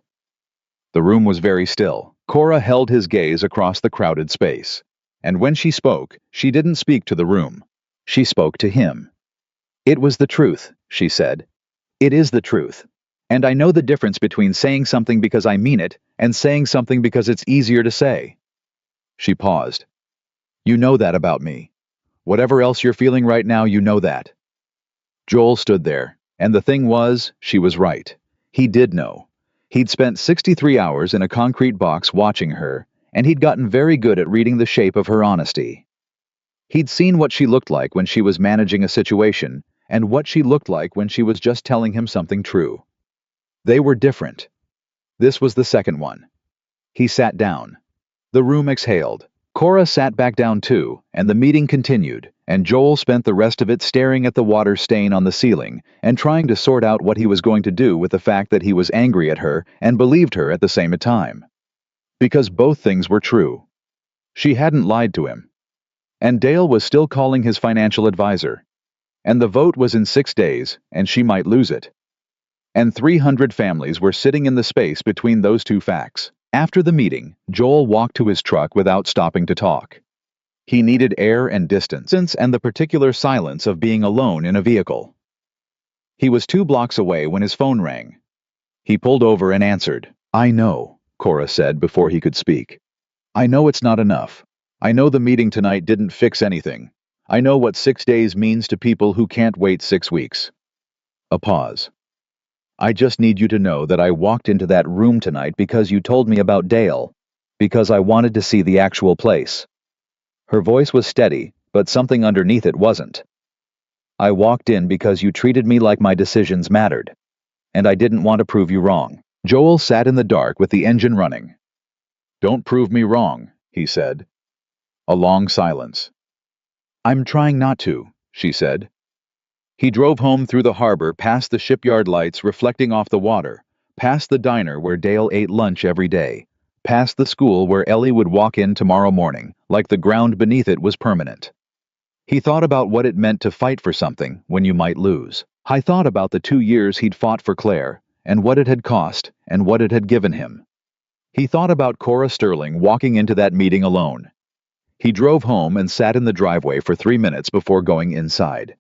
The room was very still. Cora held his gaze across the crowded space. And when she spoke, she didn't speak to the room. She spoke to him. "It was the truth," she said. "It is the truth. And I know the difference between saying something because I mean it and saying something because it's easier to say." She paused. "You know that about me. Whatever else you're feeling right now, you know that." Joel stood there, and the thing was, she was right. He did know. He'd spent 63 hours in a concrete box watching her, and he'd gotten very good at reading the shape of her honesty. He'd seen what she looked like when she was managing a situation, and what she looked like when she was just telling him something true. They were different. This was the second one. He sat down. The room exhaled. Cora sat back down too, and the meeting continued, and Joel spent the rest of it staring at the water stain on the ceiling and trying to sort out what he was going to do with the fact that he was angry at her and believed her at the same time. Because both things were true. She hadn't lied to him. And Dale was still calling his financial advisor. And the vote was in 6 days, and she might lose it. And 300 families were sitting in the space between those two facts. After the meeting, Joel walked to his truck without stopping to talk. He needed air and distance, and the particular silence of being alone in a vehicle. He was 2 blocks away when his phone rang. He pulled over and answered. "I know," Cora said before he could speak. "I know it's not enough. I know the meeting tonight didn't fix anything. I know what 6 days means to people who can't wait 6 weeks." A pause. "I just need you to know that I walked into that room tonight because you told me about Dale, because I wanted to see the actual place." Her voice was steady, but something underneath it wasn't. "I walked in because you treated me like my decisions mattered, and I didn't want to prove you wrong." Joel sat in the dark with the engine running. "Don't prove me wrong," he said. A long silence. "I'm trying not to," she said. He drove home through the harbor, past the shipyard lights reflecting off the water, past the diner where Dale ate lunch every day, past the school where Ellie would walk in tomorrow morning, like the ground beneath it was permanent. He thought about what it meant to fight for something when you might lose. He thought about the 2 years he'd fought for Claire, and what it had cost, and what it had given him. He thought about Cora Sterling walking into that meeting alone. He drove home and sat in the driveway for 3 minutes before going inside.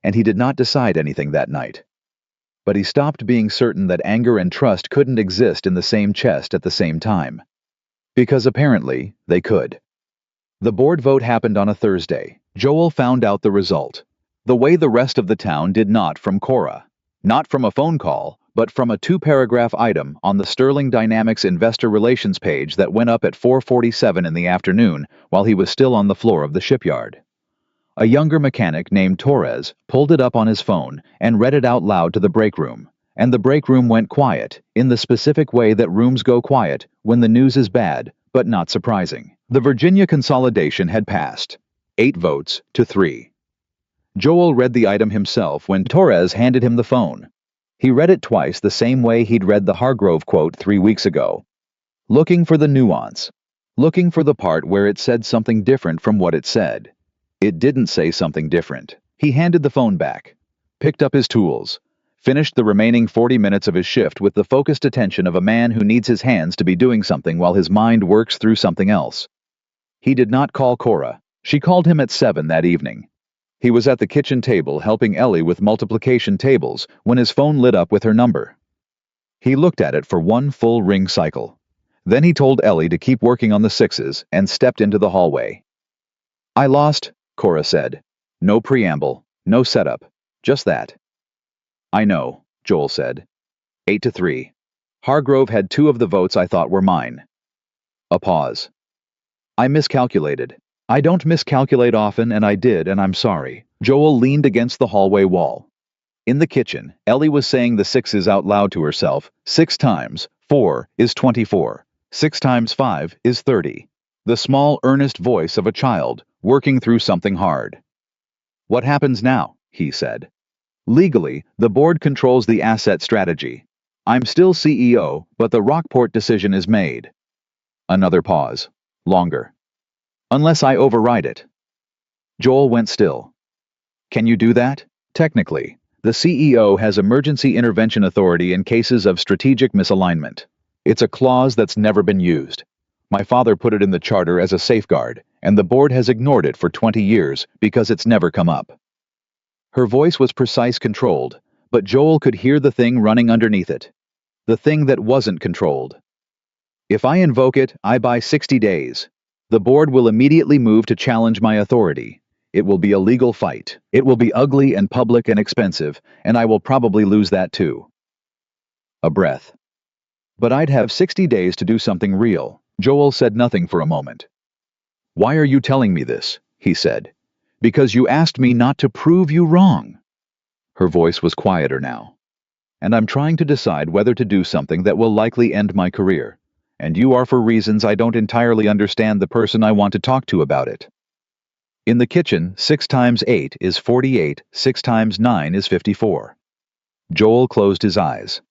And he did not decide anything that night. But he stopped being certain that anger and trust couldn't exist in the same chest at the same time. Because apparently, they could. The board vote happened on a Thursday. Joel found out the result. The way the rest of the town did not from Cora. Not from a phone call, but from a 2-paragraph item on the Sterling Dynamics Investor Relations page that went up at 4:47 in the afternoon while he was still on the floor of the shipyard. A younger mechanic named Torres pulled it up on his phone and read it out loud to the break room, and the break room went quiet, in the specific way that rooms go quiet when the news is bad, but not surprising. The Virginia consolidation had passed, 8 votes to 3. Joel read the item himself when Torres handed him the phone. He read it twice the same way he'd read the Hargrove quote 3 weeks ago. Looking for the nuance. Looking for the part where it said something different from what it said. It didn't say something different. He handed the phone back, picked up his tools, finished the remaining 40 minutes of his shift with the focused attention of a man who needs his hands to be doing something while his mind works through something else. He did not call Cora. She called him at 7 that evening. He was at the kitchen table helping Ellie with multiplication tables when his phone lit up with her number. He looked at it for one full ring cycle. Then he told Ellie to keep working on the 6s and stepped into the hallway. "I lost," Cora said. No preamble, no setup, just that. "I know," Joel said. 8 to 3. Hargrove had 2 of the votes I thought were mine. A pause. "I miscalculated. I don't miscalculate often, and I did, and I'm sorry." Joel leaned against the hallway wall. In the kitchen, Ellie was saying the 6s out loud to herself. 6 times 4 is 24. 6 times 5 is 30. The small, earnest voice of a child, working through something hard. "What happens now?" he said. "Legally, the board controls the asset strategy. I'm still CEO, but the Rockport decision is made." Another pause. Longer. "Unless I override it." Joel went still. "Can you do that?" "Technically, the CEO has emergency intervention authority in cases of strategic misalignment. It's a clause that's never been used. My father put it in the charter as a safeguard, and the board has ignored it for 20 years because it's never come up." Her voice was precise, controlled, but Joel could hear the thing running underneath it. The thing that wasn't controlled. "If I invoke it, I buy 60 days. The board will immediately move to challenge my authority. It will be a legal fight. It will be ugly and public and expensive, and I will probably lose that too." A breath. "But I'd have 60 days to do something real." Joel said nothing for a moment. "Why are you telling me this?" he said. "Because you asked me not to prove you wrong." Her voice was quieter now. "And I'm trying to decide whether to do something that will likely end my career. And you are for reasons I don't entirely understand the person I want to talk to about it." In the kitchen, 6 times 8 is 48, 6 times 9 is 54. Joel closed his eyes.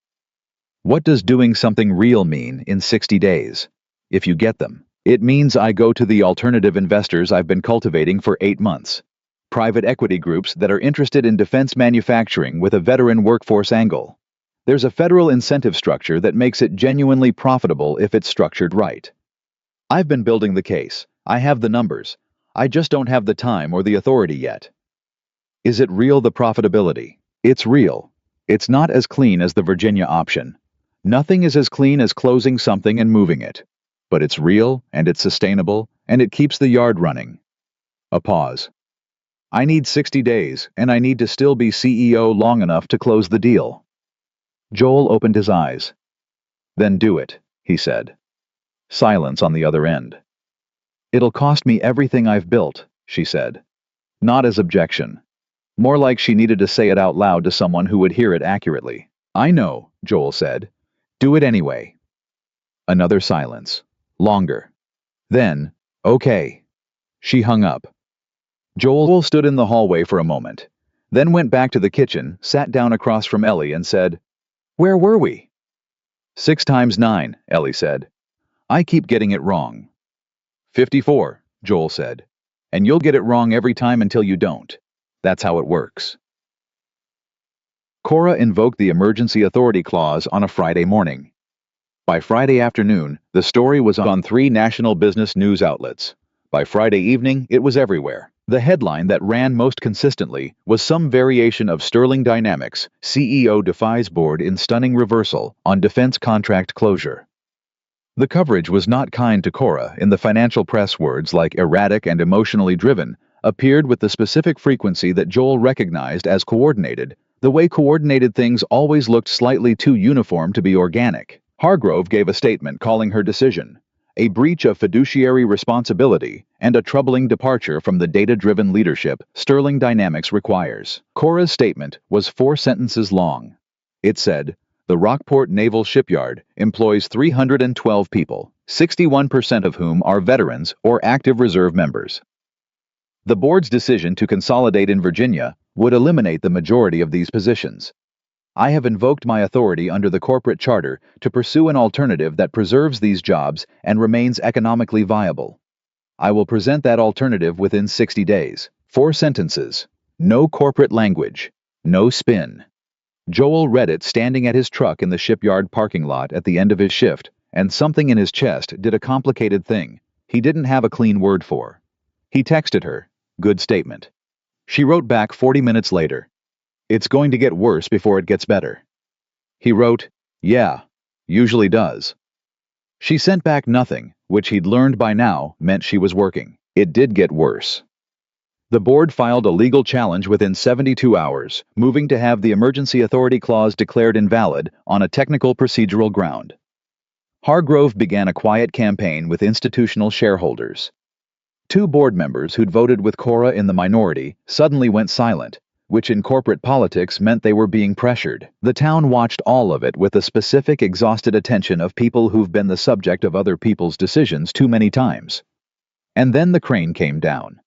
"What does doing something real mean in 60 days? If you get them, it means I go to the alternative investors I've been cultivating for 8 months. Private equity groups that are interested in defense manufacturing with a veteran workforce angle. There's a federal incentive structure that makes it genuinely profitable if it's structured right. I've been building the case. I have the numbers. I just don't have the time or the authority yet." Is it real, the profitability? It's real. It's not as clean as the Virginia option. Nothing is as clean as closing something and moving it. But it's real, and it's sustainable, and it keeps the yard running. A pause. "I need 60 days, and I need to still be CEO long enough to close the deal." Joel opened his eyes. "Then do it," he said. Silence on the other end. "It'll cost me everything I've built," she said. Not as objection. More like she needed to say it out loud to someone who would hear it accurately. "I know," Joel said. "Do it anyway." Another silence. Longer. Then, "Okay." She hung up. Joel stood in the hallway for a moment, then went back to the kitchen, sat down across from Ellie and said, "Where were we?" 6 times 9, Ellie said. "I keep getting it wrong." 54, Joel said. "And you'll get it wrong every time until you don't. That's how it works." Cora invoked the emergency authority clause on a Friday morning. By Friday afternoon, the story was on 3 national business news outlets. By Friday evening, it was everywhere. The headline that ran most consistently was some variation of Sterling Dynamics, CEO defies board in stunning reversal on defense contract closure. The coverage was not kind to Cora. In the financial press, words like erratic and emotionally driven appeared with the specific frequency that Joel recognized as coordinated, the way coordinated things always looked slightly too uniform to be organic. Hargrove gave a statement calling her decision a breach of fiduciary responsibility and a troubling departure from the data-driven leadership Sterling Dynamics requires. Cora's statement was 4 sentences long. It said, the Rockport Naval Shipyard employs 312 people, 61% of whom are veterans or active reserve members. The board's decision to consolidate in Virginia would eliminate the majority of these positions. I have invoked my authority under the corporate charter to pursue an alternative that preserves these jobs and remains economically viable. I will present that alternative within 60 days. 4 sentences. No corporate language. No spin. Joel read it standing at his truck in the shipyard parking lot at the end of his shift, and something in his chest did a complicated thing he didn't have a clean word for. He texted her, "Good statement." She wrote back 40 minutes later, "It's going to get worse before it gets better." He wrote, "Yeah, usually does." She sent back nothing, which he'd learned by now meant she was working. It did get worse. The board filed a legal challenge within 72 hours, moving to have the emergency authority clause declared invalid on a technical procedural ground. Hargrove began a quiet campaign with institutional shareholders. 2 board members who'd voted with Cora in the minority suddenly went silent, which in corporate politics meant they were being pressured. The town watched all of it with the specific exhausted attention of people who've been the subject of other people's decisions too many times. And then the crane came down.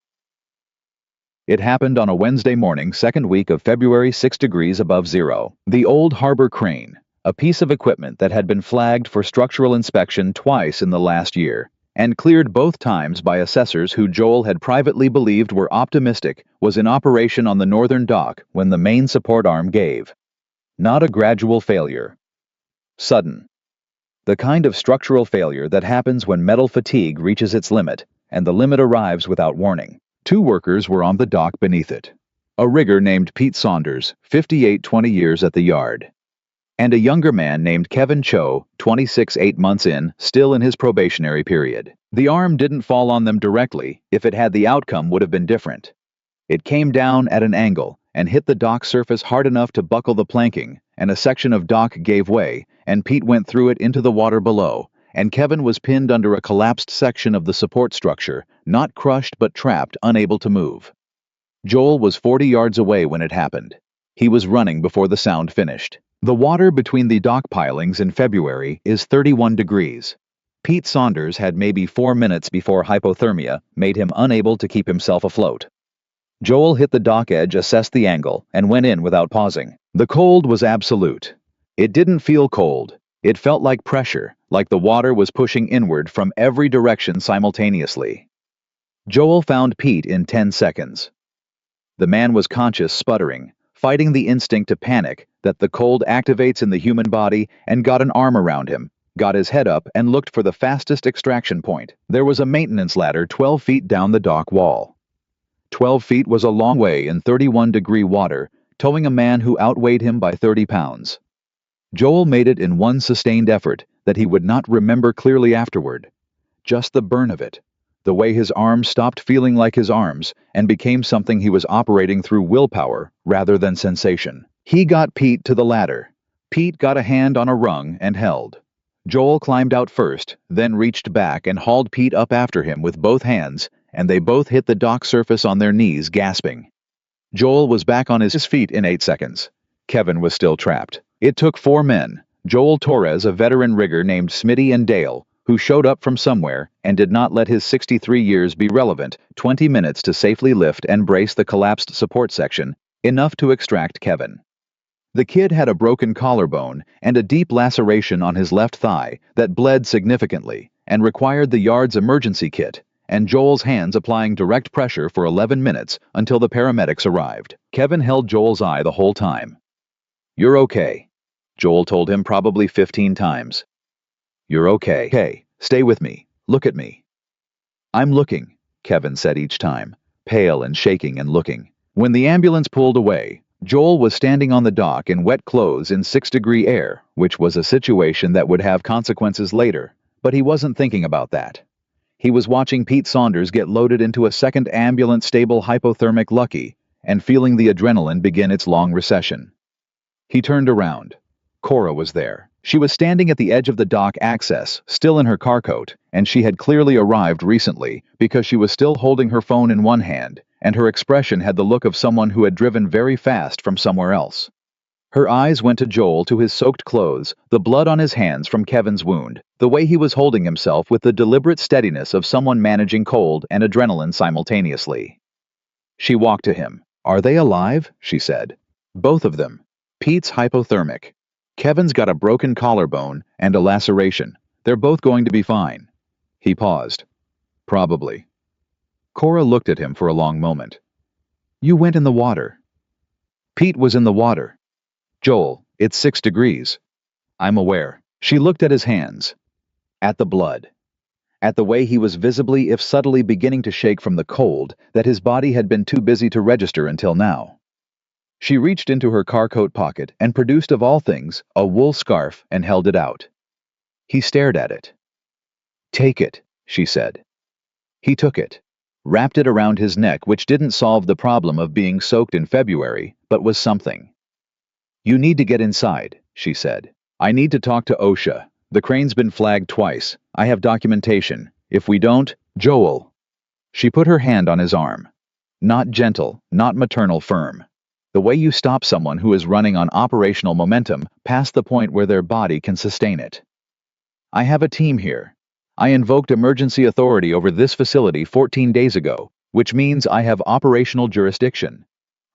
It happened on a Wednesday morning, second week of February, 6 degrees above zero. The old harbor crane, a piece of equipment that had been flagged for structural inspection twice in the last year, and cleared both times by assessors who Joel had privately believed were optimistic, was in operation on the northern dock when the main support arm gave. Not a gradual failure. Sudden. The kind of structural failure that happens when metal fatigue reaches its limit, and the limit arrives without warning. 2 workers were on the dock beneath it. A rigger named Pete Saunders, 58, 20 years at the yard. And a younger man named Kevin Cho, 26, 8 months in, still in his probationary period. The arm didn't fall on them directly. If it had, the outcome would have been different. It came down at an angle and hit the dock surface hard enough to buckle the planking, and a section of dock gave way, and Pete went through it into the water below, and Kevin was pinned under a collapsed section of the support structure, not crushed but trapped, unable to move. Joel was 40 yards away when it happened. He was running before the sound finished. The water between the dock pilings in February is 31 degrees. Pete Saunders had maybe 4 minutes before hypothermia made him unable to keep himself afloat. Joel hit the dock edge, assessed the angle, and went in without pausing. The cold was absolute. It didn't feel cold. It felt like pressure, like the water was pushing inward from every direction simultaneously. Joel found Pete in 10 seconds. The man was conscious, sputtering, fighting the instinct to panic that the cold activates in the human body, and got an arm around him, got his head up, and looked for the fastest extraction point. There was a maintenance ladder 12 feet down the dock wall. 12 feet was a long way in 31-degree water, towing a man who outweighed him by 30 pounds. Joel made it in one sustained effort that he would not remember clearly afterward. Just the burn of it. The way his arms stopped feeling like his arms and became something he was operating through willpower rather than sensation. He got Pete to the ladder. Pete got a hand on a rung and held. Joel climbed out first, then reached back and hauled Pete up after him with both hands, and they both hit the dock surface on their knees, gasping. Joel was back on his feet in 8 seconds. Kevin was still trapped. It took 4 men, Joel Torres, a veteran rigger named Smitty, and Dale, who showed up from somewhere and did not let his 63 years be relevant, 20 minutes to safely lift and brace the collapsed support section, enough to extract Kevin. The kid had a broken collarbone and a deep laceration on his left thigh that bled significantly and required the yard's emergency kit, and Joel's hands applying direct pressure for 11 minutes until the paramedics arrived. Kevin held Joel's eye the whole time. "You're okay," Joel told him probably 15 times. "You're okay. Hey, stay with me. Look at me." "I'm looking. Kevin said each time, pale and shaking and looking. When the ambulance pulled away, Joel was standing on the dock in wet clothes in 6-degree air, which was a situation that would have consequences later, but he wasn't thinking about that. He was watching Pete Saunders get loaded into a second ambulance-stable hypothermic Lucky and feeling the adrenaline begin its long recession. He turned around. Cora was there. She was standing at the edge of the dock access, still in her car coat, and she had clearly arrived recently because she was still holding her phone in one hand, and her expression had the look of someone who had driven very fast from somewhere else. Her eyes went to Joel, to his soaked clothes, the blood on his hands from Kevin's wound, the way he was holding himself with the deliberate steadiness of someone managing cold and adrenaline simultaneously. She walked to him. "Are they alive?" she said. "Both of them. Pete's hypothermic. Kevin's got a broken collarbone and a laceration. They're both going to be fine." He paused. "Probably." Cora looked at him for a long moment. "You went in the water." "Pete was in the water. Joel, it's 6 degrees. I'm aware." She looked at his hands. At the blood. At the way he was visibly, if subtly, beginning to shake from the cold that his body had been too busy to register until now. She reached into her car coat pocket and produced, of all things, a wool scarf and held it out. He stared at it. "Take it," she said. He took it, wrapped it around his neck, which didn't solve the problem of being soaked in February, but was something. "You need to get inside," she said. "I need to talk to OSHA. The crane's been flagged twice. I have documentation. If we don't, Joel." She put her hand on his arm. Not gentle, not maternal, firm. The way you stop someone who is running on operational momentum past the point where their body can sustain it. "I have a team here. I invoked emergency authority over this facility 14 days ago, which means I have operational jurisdiction.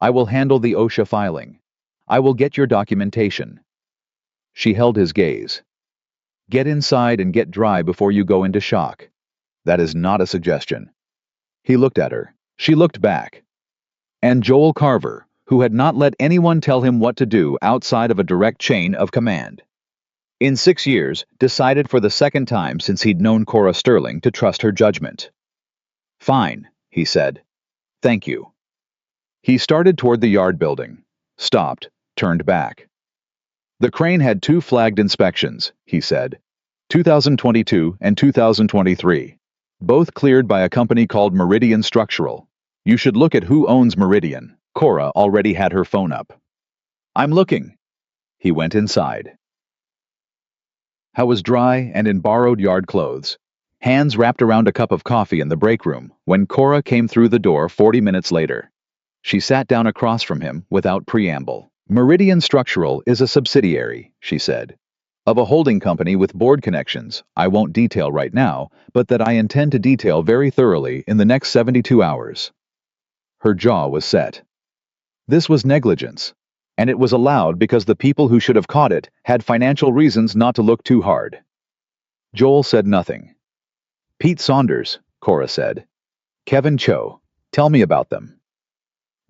I will handle the OSHA filing. I will get your documentation." She held his gaze. "Get inside and get dry before you go into shock." "That is not a suggestion." He looked at her. She looked back. And Joel Carver, who had not let anyone tell him what to do outside of a direct chain of command. In 6 years, decided for the second time since he'd known Cora Sterling to trust her judgment. "Fine," he said. "Thank you." He started toward the yard building. Stopped. Turned back. "The crane had 2 flagged inspections," he said. 2022 and 2023. Both cleared by a company called Meridian Structural. You should look at who owns Meridian. Cora already had her phone up. "I'm looking." He went inside. How was dry and in borrowed yard clothes. Hands wrapped around a cup of coffee in the break room when Cora came through the door 40 minutes later. She sat down across from him without preamble. "Meridian Structural is a subsidiary," she said, "of a holding company with board connections I won't detail right now, but that I intend to detail very thoroughly in the next 72 hours. Her jaw was set. This was negligence, and it was allowed because the people who should have caught it had financial reasons not to look too hard. Joel said nothing. "Pete Saunders," Cora said. "Kevin Cho. Tell me about them."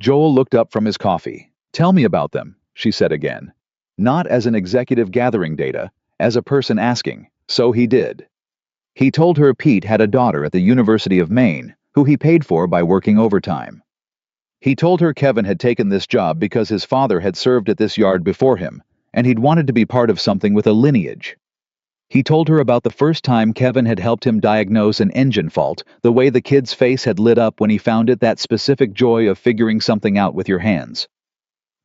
Joel looked up from his coffee. "Tell me about them," she said again. Not as an executive gathering data, as a person asking, so he did. He told her Pete had a daughter at the University of Maine, who he paid for by working overtime. He told her Kevin had taken this job because his father had served at this yard before him, and he'd wanted to be part of something with a lineage. He told her about the first time Kevin had helped him diagnose an engine fault, the way the kid's face had lit up when he found it, that specific joy of figuring something out with your hands.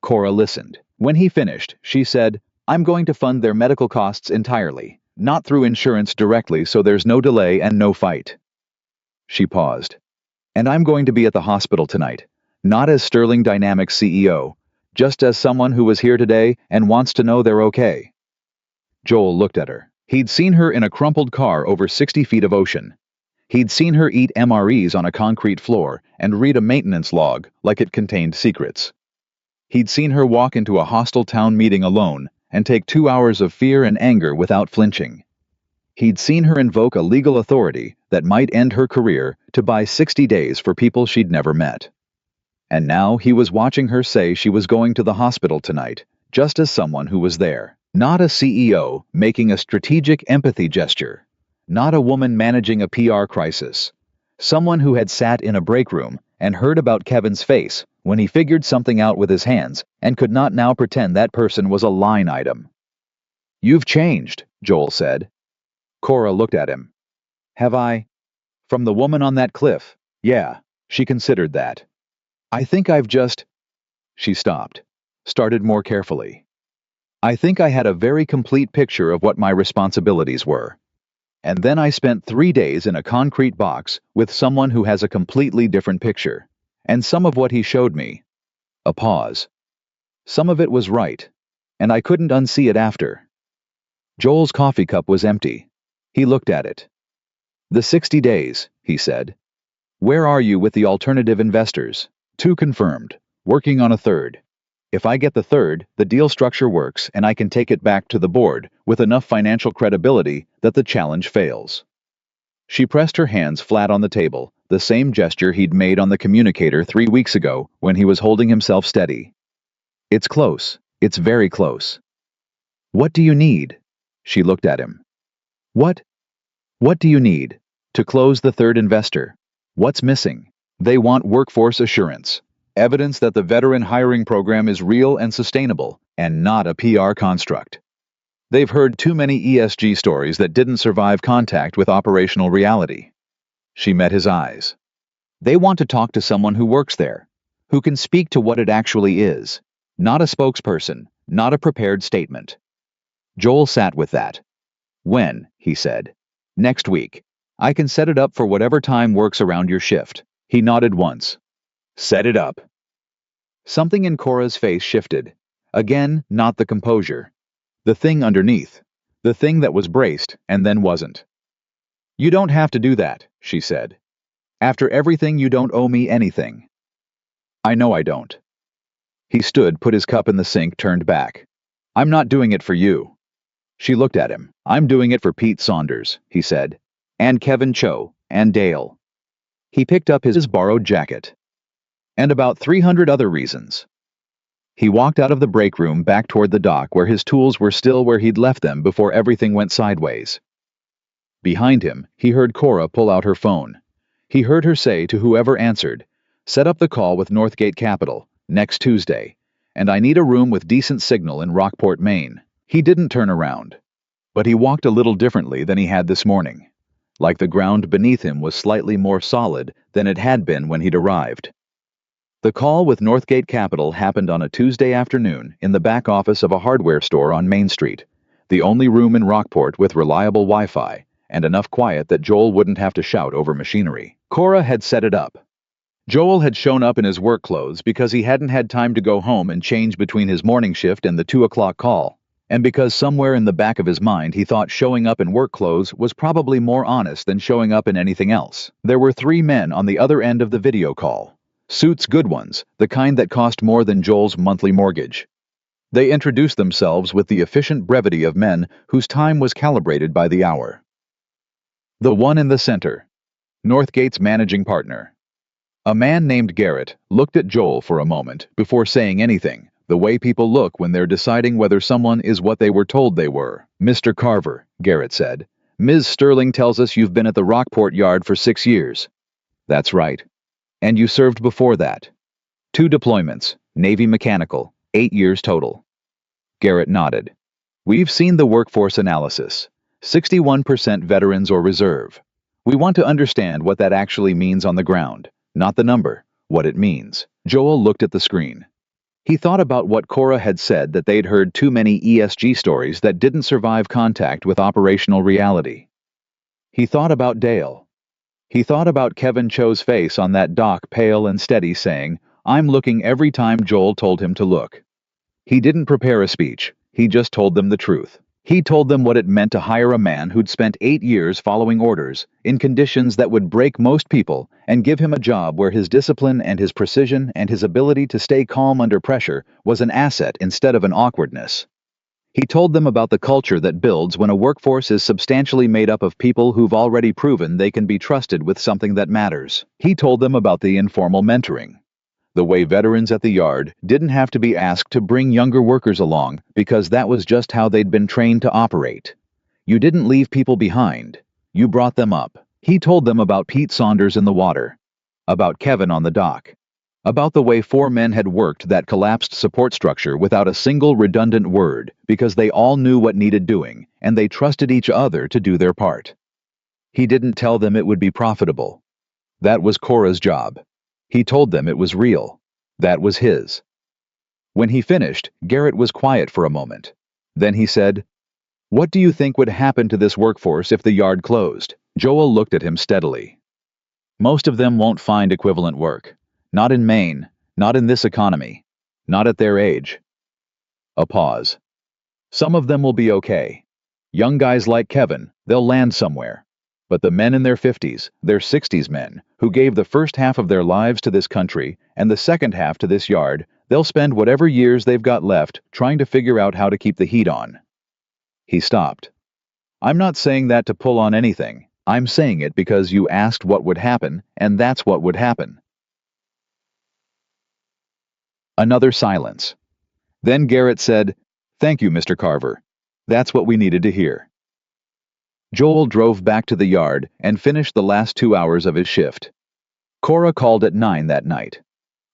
Cora listened. When he finished, she said, "I'm going to fund their medical costs entirely, not through insurance directly, so there's no delay and no fight." She paused. "And I'm going to be at the hospital tonight, not as Sterling Dynamics CEO, just as someone who was here today and wants to know they're okay." Joel looked at her. He'd seen her in a crumpled car over 60 feet of ocean. He'd seen her eat MREs on a concrete floor and read a maintenance log like it contained secrets. He'd seen her walk into a hostile town meeting alone and take 2 hours of fear and anger without flinching. He'd seen her invoke a legal authority that might end her career to buy 60 days for people she'd never met. And now he was watching her say she was going to the hospital tonight, just as someone who was there. Not a CEO making a strategic empathy gesture. Not a woman managing a PR crisis. Someone who had sat in a break room and heard about Kevin's face when he figured something out with his hands and could not now pretend that person was a line item. "You've changed," Joel said. Cora looked at him. "Have I? From the woman on that cliff? Yeah," she considered that. "I think I've just—" She stopped, started more carefully. "I think I had a very complete picture of what my responsibilities were. And then I spent 3 days in a concrete box with someone who has a completely different picture. And some of what he showed me—" A pause. "Some of it was right. And I couldn't unsee it after." Joel's coffee cup was empty. He looked at it. "The 60 days," he said. "Where are you with the alternative investors?" "2 confirmed. Working on a 3rd. If I get the 3rd, the deal structure works and I can take it back to the board with enough financial credibility that the challenge fails." She pressed her hands flat on the table, the same gesture he'd made on the communicator 3 weeks ago when he was holding himself steady. "It's close. It's very close." "What do you need?" She looked at him. What do you need to close the 3rd investor? What's missing?" "They want workforce assurance. Evidence that the veteran hiring program is real and sustainable, and not a PR construct. They've heard too many ESG stories that didn't survive contact with operational reality." She met his eyes. "They want to talk to someone who works there, who can speak to what it actually is, not a spokesperson, not a prepared statement." Joel sat with that. "When?" he said. "Next week. I can set it up for whatever time works around your shift." He nodded once. "Set it up." Something in Cora's face shifted. Again, not the composure. The thing underneath. The thing that was braced and then wasn't. "You don't have to do that," she said. "After everything, you don't owe me anything." "I know I don't." He stood, put his cup in the sink, turned back. "I'm not doing it for you." She looked at him. "I'm doing it for Pete Saunders," he said. "And Kevin Cho, and Dale." He picked up his borrowed jacket. "And about 300 other reasons." He walked out of the break room back toward the dock where his tools were still where he'd left them before everything went sideways. Behind him, he heard Cora pull out her phone. He heard her say to whoever answered, "Set up the call with Northgate Capital, next Tuesday, and I need a room with decent signal in Rockport, Maine." He didn't turn around. But he walked a little differently than he had this morning. Like the ground beneath him was slightly more solid than it had been when he'd arrived. The call with Northgate Capital happened on a Tuesday afternoon in the back office of a hardware store on Main Street, the only room in Rockport with reliable Wi-Fi and enough quiet that Joel wouldn't have to shout over machinery. Cora had set it up. Joel had shown up in his work clothes because he hadn't had time to go home and change between his morning shift and the 2 o'clock call, and because somewhere in the back of his mind he thought showing up in work clothes was probably more honest than showing up in anything else. There were 3 men on the other end of the video call. Suits, good ones, the kind that cost more than Joel's monthly mortgage. They introduced themselves with the efficient brevity of men whose time was calibrated by the hour. The one in the center, Northgate's managing partner. A man named Garrett looked at Joel for a moment before saying anything, the way people look when they're deciding whether someone is what they were told they were. "Mr. Carver," Garrett said, "Ms. Sterling tells us you've been at the Rockport yard for 6 years. "That's right. And you served before that." 2 deployments, Navy mechanical, 8 years total. Garrett nodded. "We've seen the workforce analysis. 61% veterans or reserve. We want to understand what that actually means on the ground, not the number, what it means." Joel looked at the screen. He thought about what Cora had said, that they'd heard too many ESG stories that didn't survive contact with operational reality. He thought about Dale. He thought about Kevin Cho's face on that dock, pale and steady, saying, "I'm looking," every time Joel told him to look. He didn't prepare a speech, he just told them the truth. He told them what it meant to hire a man who'd spent 8 years following orders, in conditions that would break most people, and give him a job where his discipline and his precision and his ability to stay calm under pressure was an asset instead of an awkwardness. He told them about the culture that builds when a workforce is substantially made up of people who've already proven they can be trusted with something that matters. He told them about the informal mentoring. The way veterans at the yard didn't have to be asked to bring younger workers along because that was just how they'd been trained to operate. You didn't leave people behind. You brought them up. He told them about Pete Saunders in the water, about Kevin on the dock, about the way 4 men had worked that collapsed support structure without a single redundant word because they all knew what needed doing and they trusted each other to do their part. He didn't tell them it would be profitable. That was Cora's job. He told them it was real. That was his. When he finished, Garrett was quiet for a moment. Then he said, "What do you think would happen to this workforce if the yard closed?" Joel looked at him steadily. "Most of them won't find equivalent work. Not in Maine, not in this economy, not at their age." A pause. "Some of them will be okay. Young guys like Kevin, they'll land somewhere. But the men in their 50s, their 60s men, who gave the first half of their lives to this country and the second half to this yard, they'll spend whatever years they've got left trying to figure out how to keep the heat on." He stopped. "I'm not saying that to pull on anything. I'm saying it because you asked what would happen, and that's what would happen." Another silence. Then Garrett said, "Thank you, Mr. Carver. That's what we needed to hear." Joel drove back to the yard and finished the last 2 hours of his shift. Cora called at 9 that night.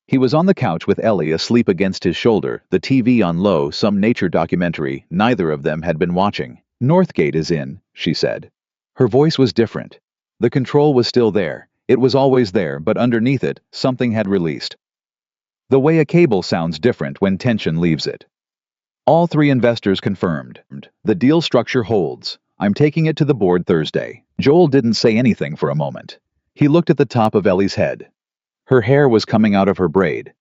He was on the couch with Ellie asleep against his shoulder, the TV on low, some nature documentary neither of them had been watching. "Northgate is in," she said. Her voice was different. The control was still there. It was always there, but underneath it, something had released. The way a cable sounds different when tension leaves it. All 3 investors confirmed. "The deal structure holds. I'm taking it to the board Thursday." Joel didn't say anything for a moment. He looked at the top of Ellie's head. Her hair was coming out of her braid.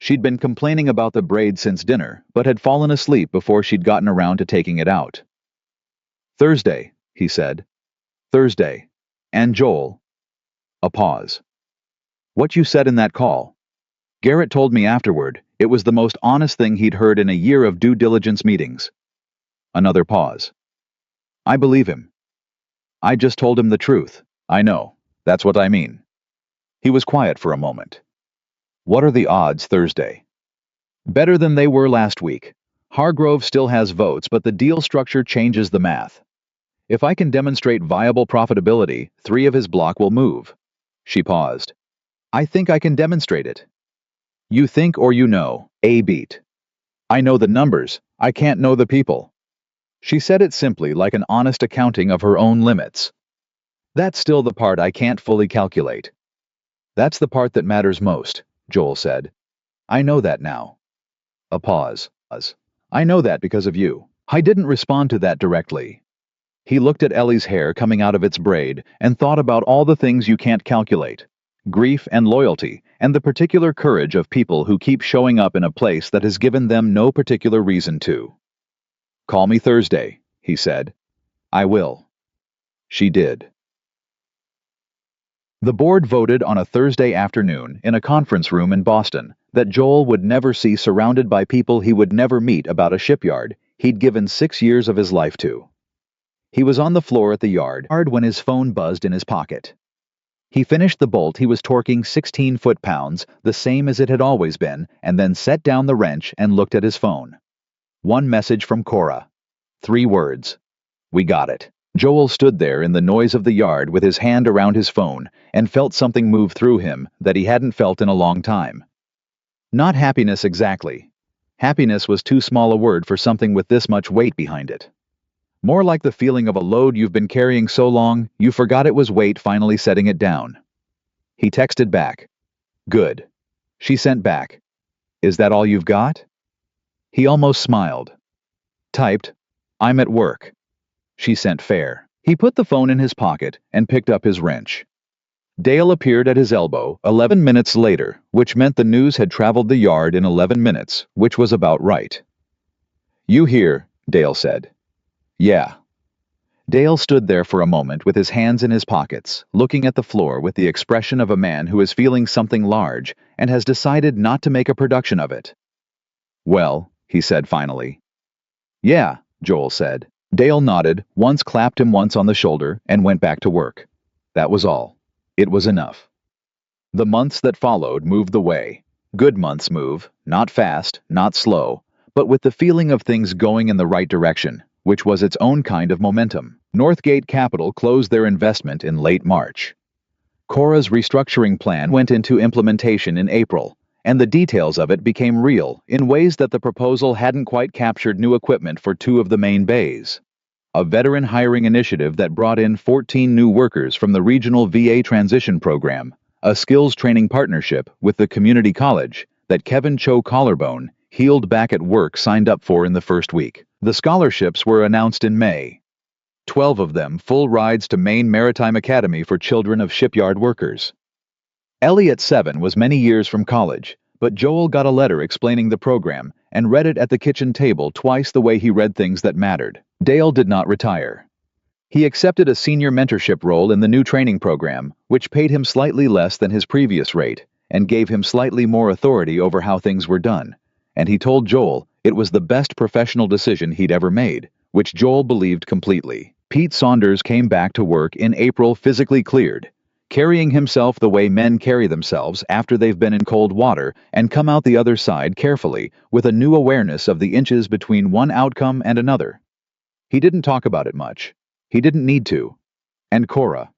She'd been complaining about the braid since dinner, but had fallen asleep before she'd gotten around to taking it out. "Thursday," he said. "Thursday. And Joel." A pause. "What you said in that call. Garrett told me afterward it was the most honest thing he'd heard in a year of due diligence meetings." Another pause. "I believe him. I just told him the truth. I know. That's what I mean." He was quiet for a moment. "What are the odds Thursday?" "Better than they were last week. Hargrove still has votes, but the deal structure changes the math. If I can demonstrate viable profitability, 3 of his block will move." She paused. "I think I can demonstrate it." "You think or you know?" A beat. "I know the numbers. I can't know the people." She said it simply, like an honest accounting of her own limits. "That's still the part I can't fully calculate." "That's the part that matters most," Joel said. "I know that now." A pause. "I know that because of you." I didn't respond to that directly. He looked at Ellie's hair coming out of its braid and thought about all the things you can't calculate. Grief and loyalty, and the particular courage of people who keep showing up in a place that has given them no particular reason to. "Call me Thursday," he said. "I will." She did. The board voted on a Thursday afternoon in a conference room in Boston that Joel would never see surrounded by people he would never meet about a shipyard he'd given 6 years of his life to. He was on the floor at the yard when his phone buzzed in his pocket. He finished the bolt he was torquing 16 foot-pounds, the same as it had always been, and then set down the wrench and looked at his phone. One message from Cora. 3 words. "We got it." Joel stood there in the noise of the yard with his hand around his phone and felt something move through him that he hadn't felt in a long time. Not happiness exactly. Happiness was too small a word for something with this much weight behind it. More like the feeling of a load you've been carrying so long, you forgot it was weight finally setting it down. He texted back. "Good." She sent back. "Is that all you've got?" He almost smiled. Typed, "I'm at work." She sent fair. He put the phone in his pocket and picked up his wrench. Dale appeared at his elbow 11 minutes later, which meant the news had traveled the yard in 11 minutes, which was about right. "You here?" Dale said. "Yeah." Dale stood there for a moment with his hands in his pockets, looking at the floor with the expression of a man who is feeling something large and has decided not to make a production of it. "Well," he said finally. "Yeah," Joel said. Dale nodded, clapped him once on the shoulder, and went back to work. That was all. It was enough. The months that followed moved the way. Good months move, not fast, not slow, but with the feeling of things going in the right direction, which was its own kind of momentum. Northgate Capital closed their investment in late March. Cora's restructuring plan went into implementation in April, and the details of it became real in ways that the proposal hadn't quite captured. New equipment for 2 of the main bays. A veteran hiring initiative that brought in 14 new workers from the regional VA transition program, a skills training partnership with the community college that Kevin Cho Collarbone, healed back at work, signed up for in the first week. The scholarships were announced in May. 12 of them full rides to Maine Maritime Academy for children of shipyard workers. Ellie at 7 was many years from college, but Joel got a letter explaining the program and read it at the kitchen table twice the way he read things that mattered. Dale did not retire. He accepted a senior mentorship role in the new training program, which paid him slightly less than his previous rate and gave him slightly more authority over how things were done. And he told Joel it was the best professional decision he'd ever made, which Joel believed completely. Pete Saunders came back to work in April, physically cleared, carrying himself the way men carry themselves after they've been in cold water and come out the other side carefully, with a new awareness of the inches between one outcome and another. He didn't talk about it much. He didn't need to. And Cora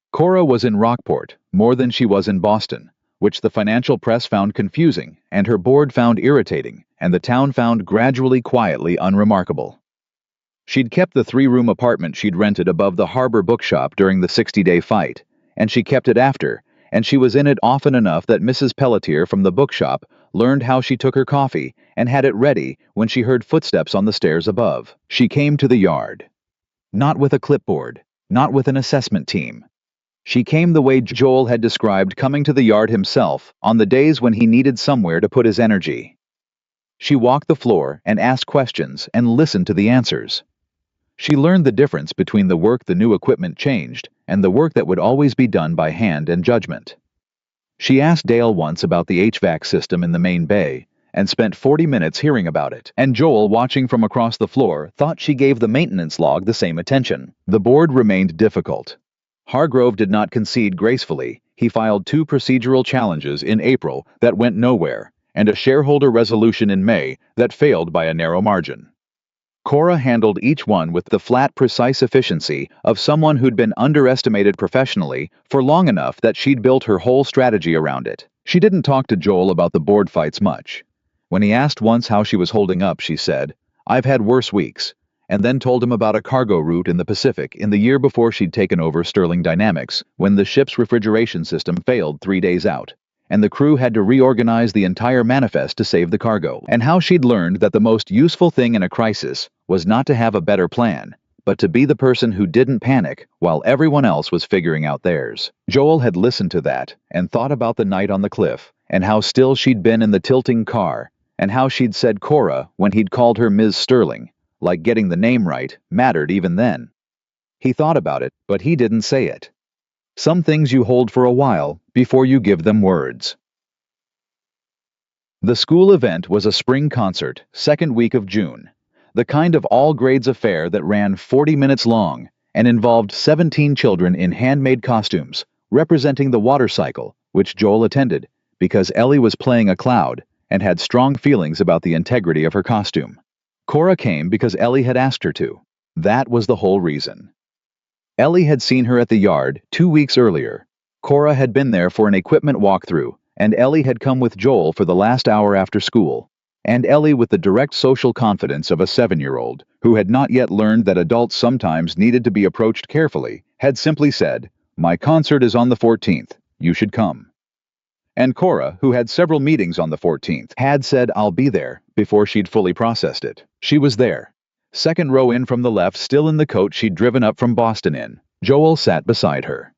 was in Rockport, more than she was in Boston, which the financial press found confusing, and her board found irritating, and the town found gradually quietly unremarkable. She'd kept the 3-room apartment she'd rented above the harbor bookshop during the 60-day fight, and she kept it after, and she was in it often enough that Mrs. Pelletier from the bookshop learned how she took her coffee and had it ready when she heard footsteps on the stairs above. She came to the yard. Not with a clipboard, not with an assessment team. She came the way Joel had described coming to the yard himself on the days when he needed somewhere to put his energy. She walked the floor and asked questions and listened to the answers. She learned the difference between the work the new equipment changed and the work that would always be done by hand and judgment. She asked Dale once about the HVAC system in the main bay and spent 40 minutes hearing about it, and Joel, watching from across the floor, thought she gave the maintenance log the same attention. The board remained difficult. Hargrove did not concede gracefully. He filed 2 procedural challenges in April that went nowhere, and a shareholder resolution in May that failed by a narrow margin. Cora handled each one with the flat, precise efficiency of someone who'd been underestimated professionally for long enough that she'd built her whole strategy around it. She didn't talk to Joel about the board fights much. When he asked once how she was holding up, she said, "I've had worse weeks," and then told him about a cargo route in the Pacific in the year before she'd taken over Sterling Dynamics, when the ship's refrigeration system failed 3 days out, and the crew had to reorganize the entire manifest to save the cargo, and how she'd learned that the most useful thing in a crisis was not to have a better plan, but to be the person who didn't panic while everyone else was figuring out theirs. Joel had listened to that and thought about the night on the cliff, and how still she'd been in the tilting car, and how she'd said Cora when he'd called her Ms. Sterling, like getting the name right mattered even then. He thought about it, but he didn't say it. Some things you hold for a while before you give them words. The school event was a spring concert, second week of June, the kind of all-grades affair that ran 40 minutes long and involved 17 children in handmade costumes, representing the water cycle, which Joel attended because Ellie was playing a cloud and had strong feelings about the integrity of her costume. Cora came because Ellie had asked her to. That was the whole reason. Ellie had seen her at the yard 2 weeks earlier. Cora had been there for an equipment walkthrough, and Ellie had come with Joel for the last hour after school. And Ellie, with the direct social confidence of a 7-year-old who had not yet learned that adults sometimes needed to be approached carefully, had simply said, "My concert is on the 14th. You should come." And Cora, who had several meetings on the 14th, had said, "I'll be there," before she'd fully processed it. She was there. Second row in from the left, still in the coat she'd driven up from Boston in. Joel sat beside her.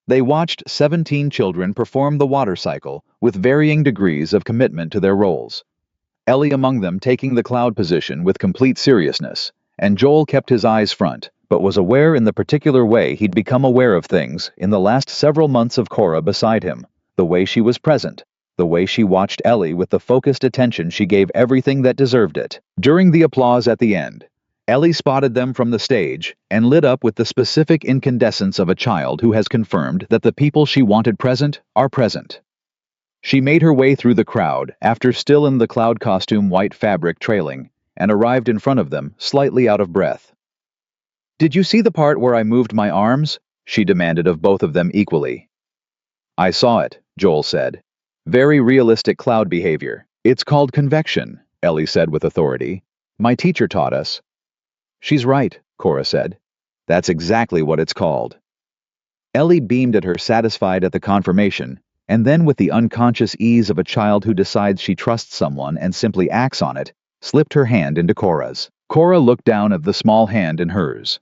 They watched 17 children perform the water cycle with varying degrees of commitment to their roles. Ellie among them taking the cloud position with complete seriousness, and Joel kept his eyes front, but was aware in the particular way he'd become aware of things in the last several months of Cora beside him, the way she was present, the way she watched Ellie with the focused attention she gave everything that deserved it. During the applause at the end, Ellie spotted them from the stage and lit up with the specific incandescence of a child who has confirmed that the people she wanted present are present. She made her way through the crowd after still in the cloud costume, white fabric trailing, and arrived in front of them, slightly out of breath. Did you see the part where I moved my arms? She demanded of both of them equally. I saw it, Joel said. Very realistic cloud behavior. It's called convection, Ellie said with authority. My teacher taught us. She's right, Cora said. That's exactly what it's called. Ellie beamed at her, satisfied at the confirmation, and then with the unconscious ease of a child who decides she trusts someone and simply acts on it, slipped her hand into Cora's. Cora looked down at the small hand in hers.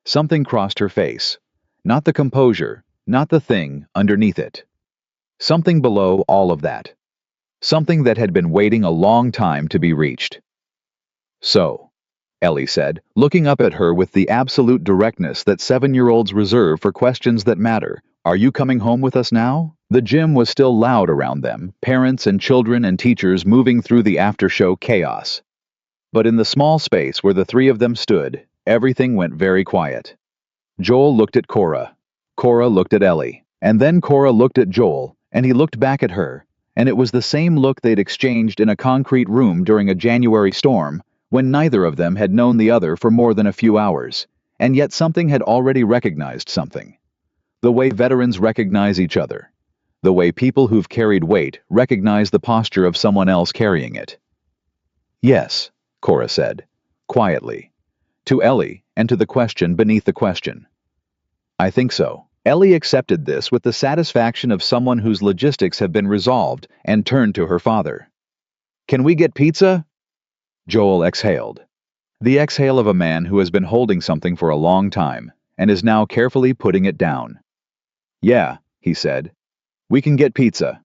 Something crossed her face. Not the composure, not the thing underneath it. Something below all of that. Something that had been waiting a long time to be reached. So, Ellie said, looking up at her with the absolute directness that 7-year-olds reserve for questions that matter. Are you coming home with us now? The gym was still loud around them, parents and children and teachers moving through the after-show chaos. But in the small space where the three of them stood, everything went very quiet. Joel looked at Cora. Cora looked at Ellie. And then Cora looked at Joel, and he looked back at her, and it was the same look they'd exchanged in a concrete room during a January storm, when neither of them had known the other for more than a few hours, and yet something had already recognized something. The way veterans recognize each other. The way people who've carried weight recognize the posture of someone else carrying it. Yes, Cora said, quietly, to Ellie and to the question beneath the question. I think so. Ellie accepted this with the satisfaction of someone whose logistics have been resolved and turned to her father. Can we get pizza? Joel exhaled. The exhale of a man who has been holding something for a long time and is now carefully putting it down. Yeah, he said. We can get pizza.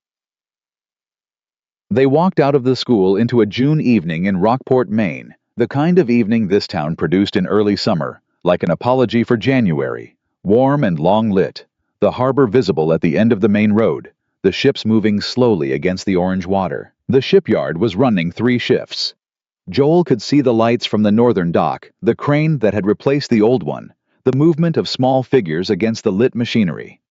They walked out of the school into a June evening in Rockport, Maine, the kind of evening this town produced in early summer, like an apology for January, warm and long-lit, the harbor visible at the end of the main road, the ships moving slowly against the orange water. The shipyard was running 3 shifts. Joel could see the lights from the northern dock, the crane that had replaced the old one, the movement of small figures against the lit machinery.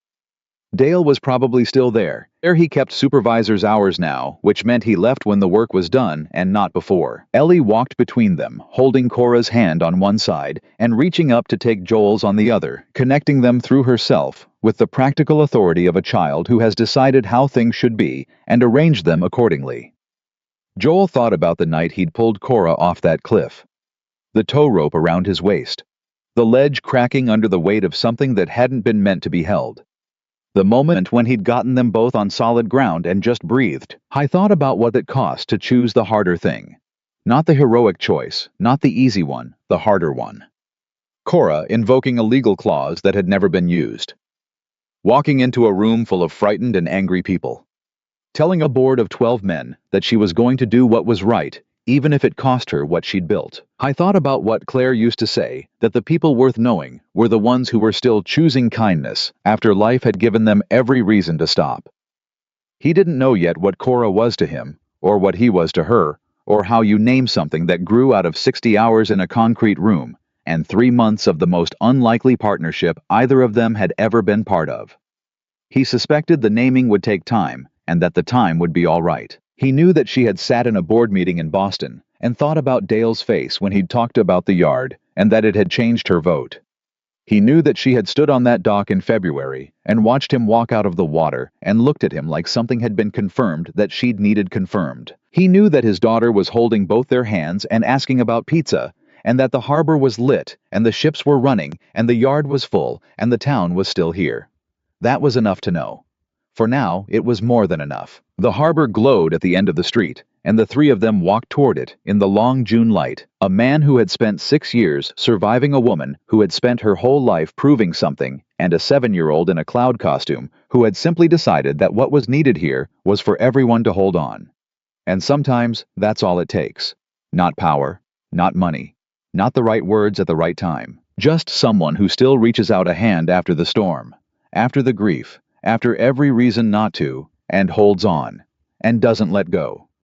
Dale was probably still there. There he kept supervisor's hours now, which meant he left when the work was done and not before. Ellie walked between them, holding Cora's hand on one side and reaching up to take Joel's on the other, connecting them through herself with the practical authority of a child who has decided how things should be and arranged them accordingly. Joel thought about the night he'd pulled Cora off that cliff. The tow rope around his waist. The ledge cracking under the weight of something that hadn't been meant to be held. The moment when he'd gotten them both on solid ground and just breathed. I thought about what it cost to choose the harder thing. Not the heroic choice, not the easy one, the harder one. Cora invoking a legal clause that had never been used. Walking into a room full of frightened and angry people. Telling a board of 12 men that she was going to do what was right, even if it cost her what she'd built. I thought about what Claire used to say, that the people worth knowing were the ones who were still choosing kindness after life had given them every reason to stop. He didn't know yet what Cora was to him, or what he was to her, or how you name something that grew out of 60 hours in a concrete room, and 3 months of the most unlikely partnership either of them had ever been part of. He suspected the naming would take time, and that the time would be all right. He knew that she had sat in a board meeting in Boston and thought about Dale's face when he'd talked about the yard and that it had changed her vote. He knew that she had stood on that dock in February and watched him walk out of the water and looked at him like something had been confirmed that she'd needed confirmed. He knew that his daughter was holding both their hands and asking about pizza, and that the harbor was lit and the ships were running and the yard was full and the town was still here. That was enough to know. For now, it was more than enough. The harbor glowed at the end of the street, and the 3 of them walked toward it in the long June light. A man who had spent 6 years surviving a woman who had spent her whole life proving something, and a 7-year-old in a cloud costume who had simply decided that what was needed here was for everyone to hold on. And sometimes that's all it takes. Not power, not money, not the right words at the right time. Just someone who still reaches out a hand after the storm, after the grief, after every reason not to, and holds on, and doesn't let go.